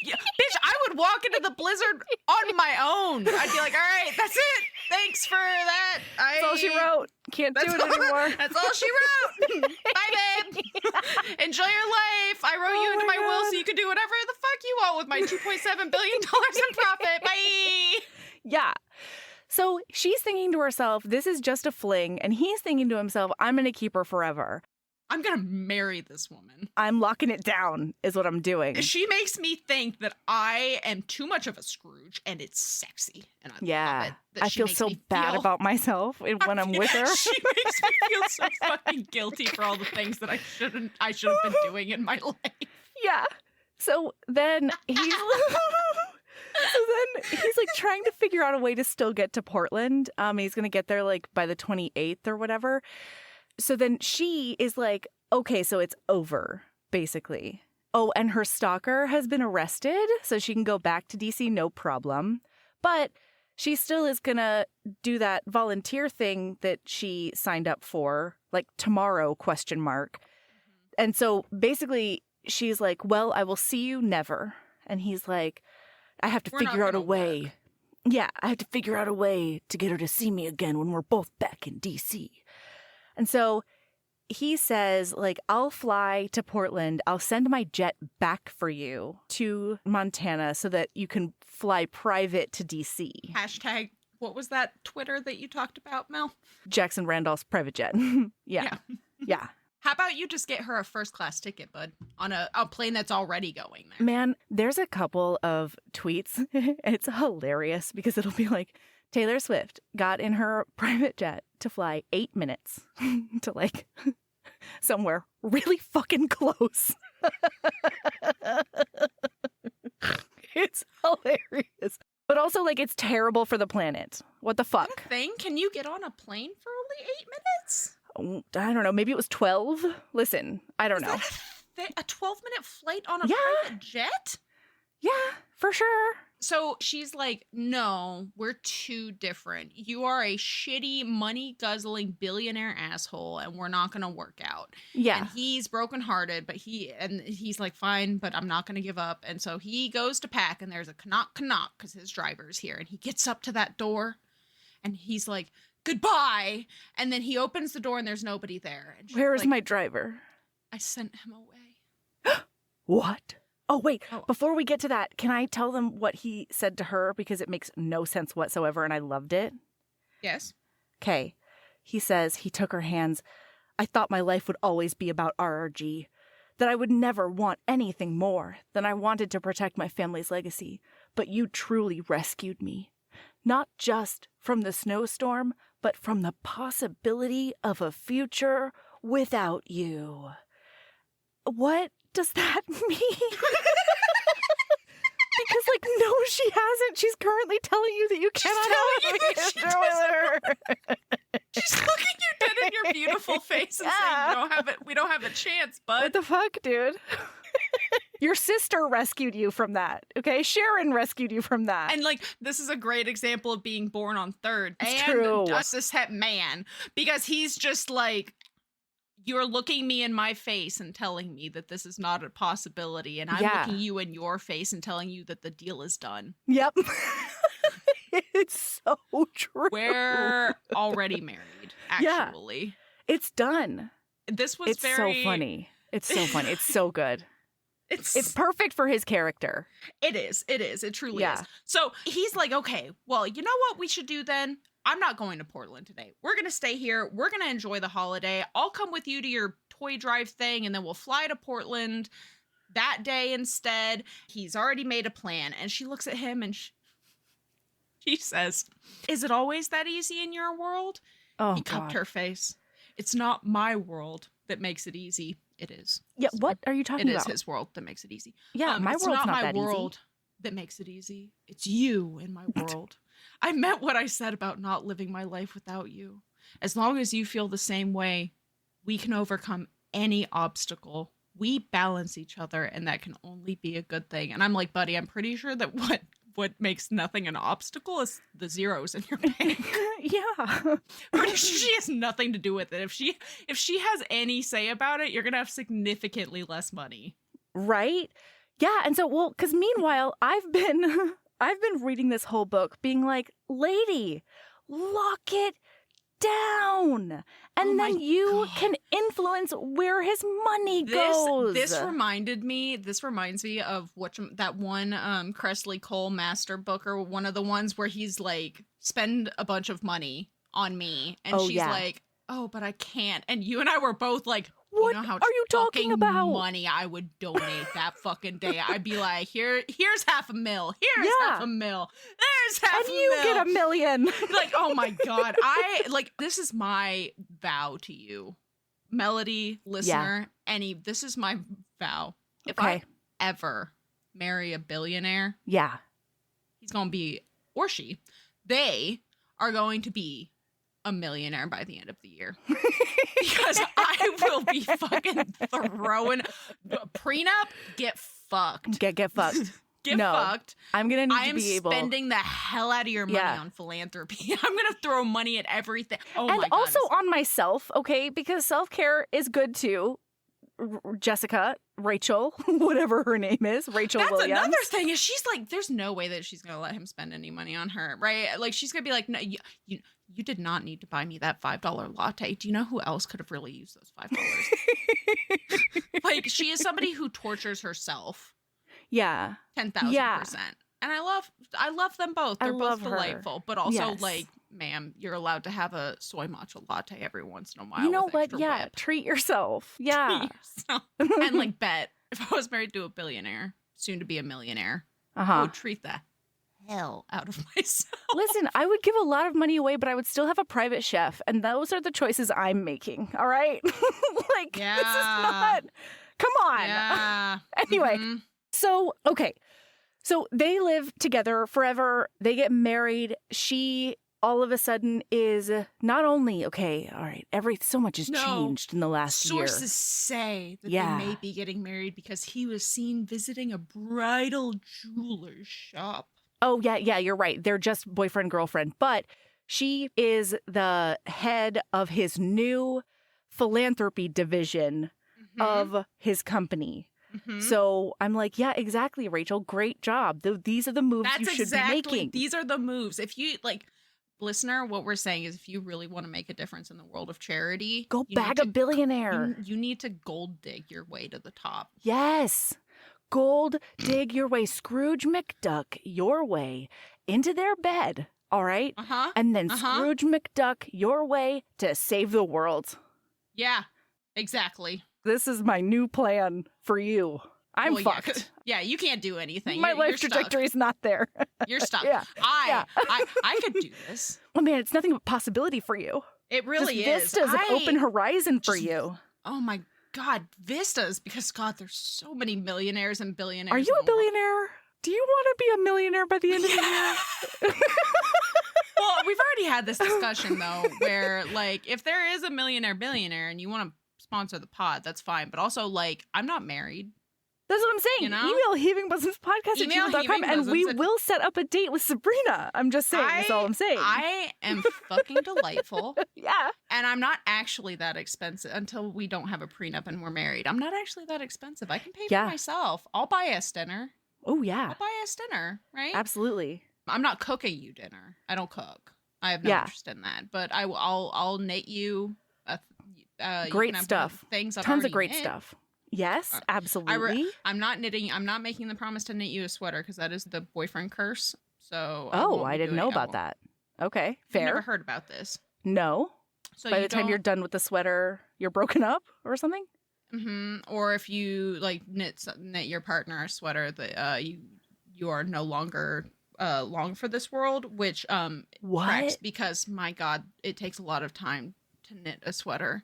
Yeah, bitch, I would walk into the blizzard on my own. I'd be like, all right, that's it. Thanks for that. That's all she wrote. Can't do it anymore. That's all she wrote. Bye, babe. Enjoy your life. I wrote you into my will so you can do whatever the fuck you want with my $2.7 billion in profit. Bye. Yeah. So she's thinking to herself, this is just a fling. And he's thinking to himself, I'm going to keep her forever. I'm going to marry this woman. I'm locking it down is what I'm doing. She makes me think that I am too much of a Scrooge and it's sexy. And I love it. I feel so bad about myself when I'm with her. She makes me feel so fucking guilty for all the things that I should have been doing in my life. Yeah. So then he's like trying to figure out a way to still get to Portland. He's going to get there like by the 28th or whatever. So then she is like, okay, so it's over, basically. Oh, and her stalker has been arrested, so she can go back to DC, no problem. But she still is going to do that volunteer thing that she signed up for, like tomorrow, ? And so basically she's like, well, I will see you never. And he's like, I have to figure out a way. Work. Yeah, I have to figure out a way to get her to see me again when we're both back in DC. And so he says, like, I'll fly to Portland. I'll send my jet back for you to Montana so that you can fly private to DC. Hashtag, what was that Twitter that you talked about, Mel? Jackson Randolph's private jet. Yeah. How about you just get her a first-class ticket, bud, on a plane that's already going there? Man, there's a couple of tweets. It's hilarious because it'll be like, Taylor Swift got in her private jet to fly 8 minutes to like somewhere really fucking close. It's hilarious. But also like it's terrible for the planet. What the fuck? Can you get on a plane for only 8 minutes? I don't know. Maybe it was 12. Listen, I don't know. A 12-minute flight on a private jet? Yeah, for sure. So she's like, no, we're too different. You are a shitty, money-guzzling billionaire asshole, and we're not going to work out. Yeah. And he's brokenhearted, but he's like, fine, but I'm not going to give up. And so he goes to pack, and there's a knock, because his driver's here. And he gets up to that door, and he's like, goodbye. And then he opens the door, and there's nobody there. And where is my driver? I sent him away. What? Oh, wait, before we get to that, can I tell them what he said to her? Because it makes no sense whatsoever, and I loved it. Yes. Okay. He says he took her hands. I thought my life would always be about RRG. that I would never want anything more than I wanted to protect my family's legacy. But you truly rescued me. Not just from the snowstorm, but from the possibility of a future without you. What does that mean? Because, like, no, she hasn't. She's currently telling you that you cannot have a future with her. She's looking you dead in your beautiful face and saying, we don't have a chance, bud. What the fuck, dude? Your sister rescued you from that, okay? Sharon rescued you from that. And, like, this is a great example of being born on third. It's and true. a cishet man. Because he's just like, you're looking me in my face and telling me that this is not a possibility. And I'm looking you in your face and telling you that the deal is done. Yep. It's so true. We're already married, actually. Yeah, it's done. This was it's so funny. It's so funny. It's so good. It's perfect for his character. It is. It truly is. So he's like, okay, well, you know what we should do then? I'm not going to Portland today. We're going to stay here. We're going to enjoy the holiday. I'll come with you to your toy drive thing, and then we'll fly to Portland that day instead. He's already made a plan. And she looks at him and she says, is it always that easy in your world? Oh, he cupped her face. It's not my world that makes it easy. It is. Yeah, what are you talking about? It is his world that makes it easy. Yeah, my world's not that easy. It's not my world that makes it easy. It's you in my world. I meant what I said about not living my life without you. As long as you feel the same way, we can overcome any obstacle. We balance each other, and that can only be a good thing. And I'm like, buddy, I'm pretty sure that what makes nothing an obstacle is the zeros in your bank. Yeah. Pretty sure she has nothing to do with it. If she has any say about it, you're gonna have significantly less money. Right? Yeah. And so, well, because meanwhile, I've been reading this whole book being like, lady, lock it down. And then you can influence where his money goes. This reminds me of that one Cressley Cole master book, or one of the ones where he's like, spend a bunch of money on me. And she's like, oh, but I can't. And you and I were both like, what you know how are you talking about? Money I would donate that fucking day. I'd be like, here's $500,000. Here's $500,000. There's $500,000. And you get $1 million. Like, oh my God. This is my vow to you. Melody, listener, this is my vow. If I ever marry a billionaire, he's going to be, or she, they are going to be a millionaire by the end of the year. Because I will be fucking throwing prenup, get fucked. Get fucked. Get fucked. I'm gonna need to be able. I am spending the hell out of your money on philanthropy. I'm gonna throw money at everything. Oh and my God. Also on myself, okay? Because self-care is good too. Jessica, Rachel, whatever her name is, Rachel Williams. That's another thing, is she's like, there's no way that she's gonna let him spend any money on her, right? Like, she's gonna be like, no, you did not need to buy me that $5 latte. Do you know who else could have really used those $5? Like, she is somebody who tortures herself. Yeah. 10,000%. And I love them both. They're both delightful. But also, like, ma'am, you're allowed to have a soy matcha latte every once in a while. You know what? Whip. Treat yourself. Yeah. Treat yourself. And, like, bet if I was married to a billionaire, soon to be a millionaire, I would treat the hell out of myself. Listen, I would give a lot of money away, but I would still have a private chef. And those are the choices I'm making. All right? Like, this is not. Come on. Yeah. Anyway. Mm-hmm. So, okay. So they live together forever. They get married. She all of a sudden is not only, okay, all right, so much has changed in the last year. Sources say that they may be getting married because he was seen visiting a bridal jeweler's shop. Oh, yeah, you're right. They're just boyfriend, girlfriend. But she is the head of his new philanthropy division of his company. Mm-hmm. So I'm like, yeah, exactly, Rachel. Great job. These are the moves you should be making. These are the moves. If you, like, listener, what we're saying is, if you really want to make a difference in the world of charity, go bag a billionaire. You need to gold dig your way to the top. Yes. Gold dig your way. Scrooge McDuck your way into their bed. All right. And then Scrooge McDuck your way to save the world. Yeah, exactly. This is my new plan for you. I'm Well, yeah, fucked. Yeah, you can't do anything. My You're life trajectory is not there. You're stuck. Yeah. I could do this. Oh man, it's nothing but possibility for you. It really Just is. vistas of open horizon for you. Oh my God, vistas! Because God, there's so many millionaires and billionaires. Are you a in the world. billionaire? Do you want to be a millionaire by the end of the year? Well, we've already had this discussion though, where like if there is a millionaire billionaire and you want to sponsor the pod, that's fine. But also, like, I'm not married. That's what I'm saying. You know? Email heavingbosoms@gmail.com and we will set up a date with Sabrina. I'm just saying. That's all I'm saying. I am fucking delightful. Yeah. And I'm not actually that expensive until we don't have a prenup and we're married. I'm not actually that expensive. I can pay for myself. I'll buy us dinner. Oh, yeah. I'll buy us dinner, right? Absolutely. I'm not cooking you dinner. I don't cook. I have no interest in that. But I'll knit you great stuff. Things I've Tons already of great knit. stuff. Yes, absolutely. I'm not knitting. I'm not making the promise to knit you a sweater because that is the boyfriend curse. So I didn't know about that. Okay, fair. You've never heard about this. No. So by the time you're done with the sweater, you're broken up or something? Mm-hmm. Or if you like knit your partner a sweater that you are no longer long for this world, which cracks because my God, it takes a lot of time to knit a sweater.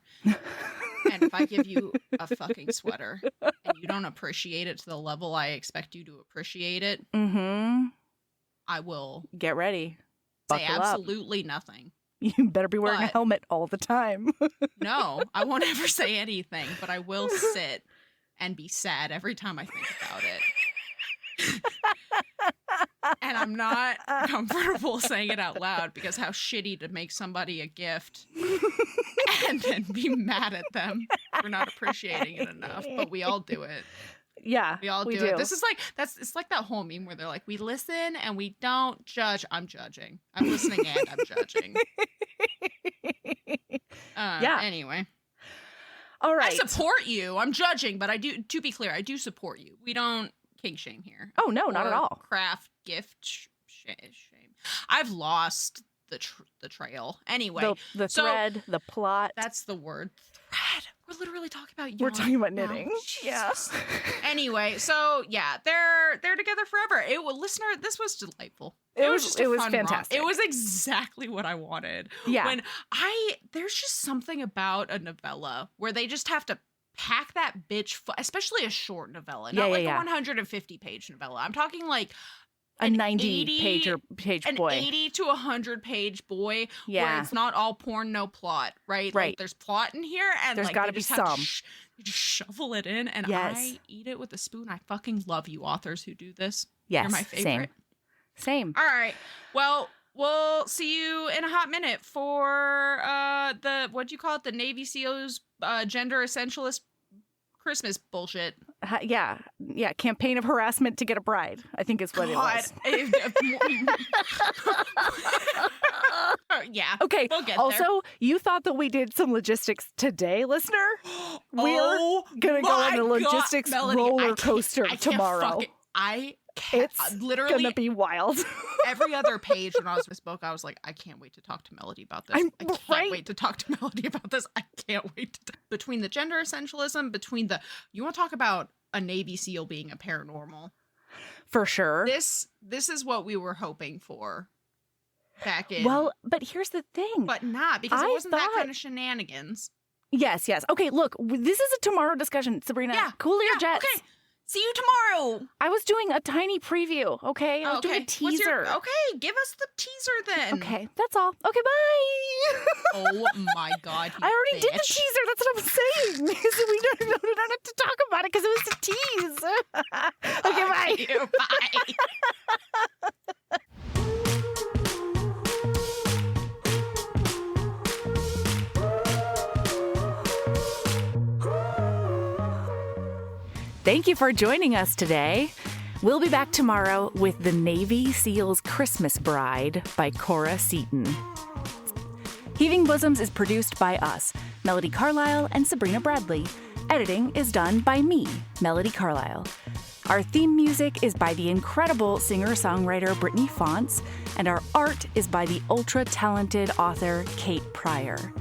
And if I give you a fucking sweater and you don't appreciate it to the level I expect you to appreciate it, I will get ready. Say Buckle absolutely nothing. You better be wearing a helmet all the time. No, I won't ever say anything, but I will sit and be sad every time I think about it. And I'm not comfortable saying it out loud because how shitty to make somebody a gift and then be mad at them for not appreciating it enough. But we all do it. Yeah, we all do it. This is like it's like that whole meme where they're like, we listen and we don't judge. I'm judging. I'm listening and I'm judging. Anyway. All right. I support you. I'm judging, but I do. To be clear, I do support you. We don't kink shame here. Oh no, not at all. Craft gift shame. I've lost the trail. Anyway, the thread, the plot. That's the word. Thread. We're literally talking about. We're talking about knitting. Yes. Anyway, so yeah, they're together forever. Listener, this was delightful. It was just a fun fantastic. romp. It was exactly what I wanted. Yeah. There's just something about a novella where they just have to pack that bitch, especially a short novella, not a 150-page novella. I'm talking like a 90-page boy. An 80 to 100-page boy where it's not all porn, no plot, right? Right. Like, there's plot in here, and there's got to be some. You just shovel it in, and I eat it with a spoon. I fucking love you authors who do this. Yes, you're my favorite. Same. All right. Well, we'll see you in a hot minute for what'd you call it? The Navy SEALs gender essentialist Christmas bullshit. Yeah. Campaign of harassment to get a bride, I think is what it was. Yeah. Okay. We'll get also, there. you thought that we did some logistics today, listener? We're gonna go on a logistics roller coaster tomorrow. It's literally gonna be wild. Every other page when I was with this book, I was like, I can't wait to talk to Melody about this. I can't wait to talk to Melody about this. I can't wait between the gender essentialism, you want to talk about a Navy SEAL being a paranormal. For sure. This is what we were hoping for back in. Well, but here's the thing. But not, because it wasn't that kind of shenanigans. Yes. Okay, look, this is a tomorrow discussion, Sabrina. Yeah. Cool your jets. Okay. See you tomorrow. I was doing a tiny preview, okay? I was doing a teaser. Okay, give us the teaser then. Okay, that's all. Okay, bye. Oh my God, I already did the teaser. That's what I'm saying. So we don't have to talk about it because it was a tease. Okay, bye. Bye. Thank you for joining us today. We'll be back tomorrow with The Navy SEAL's Christmas Bride by Cora Seaton. Heaving Bosoms is produced by us, Melody Carlisle and Sabrina Bradley. Editing is done by me, Melody Carlisle. Our theme music is by the incredible singer-songwriter Brittany Fonts, and our art is by the ultra-talented author Kate Pryor.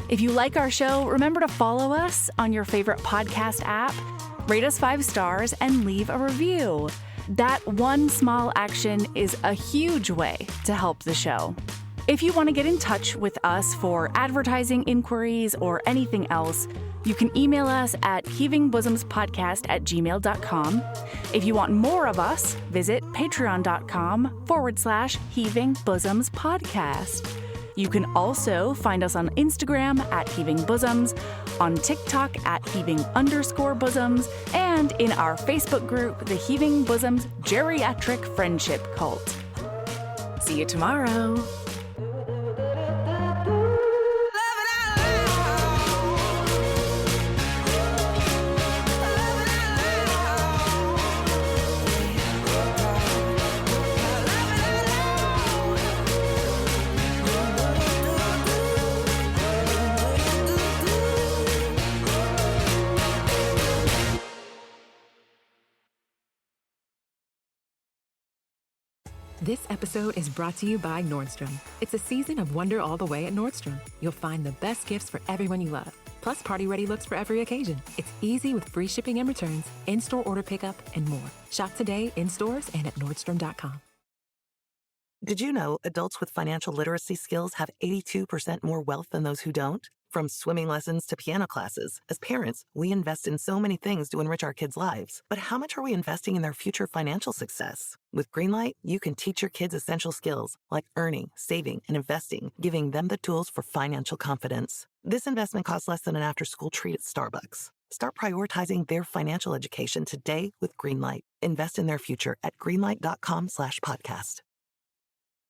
If you like our show, remember to follow us on your favorite podcast app, rate us 5 stars, and leave a review. That one small action is a huge way to help the show. If you want to get in touch with us for advertising inquiries or anything else, you can email us at heavingbosomespodcast@gmail.com. If you want more of us, visit patreon.com/heavingbosomspodcast. You can also find us on Instagram at Heaving Bosoms, on TikTok at Heaving_Bosoms, and in our Facebook group, the Heaving Bosoms Geriatric Friendship Cult. See you tomorrow. This episode is brought to you by Nordstrom. It's a season of wonder all the way at Nordstrom. You'll find the best gifts for everyone you love, plus party-ready looks for every occasion. It's easy with free shipping and returns, in-store order pickup, and more. Shop today in stores and at Nordstrom.com. Did you know adults with financial literacy skills have 82% more wealth than those who don't? From swimming lessons to piano classes, as parents, we invest in so many things to enrich our kids' lives. But how much are we investing in their future financial success? With Greenlight, you can teach your kids essential skills like earning, saving, and investing, giving them the tools for financial confidence. This investment costs less than an after-school treat at Starbucks. Start prioritizing their financial education today with Greenlight. Invest in their future at greenlight.com/podcast.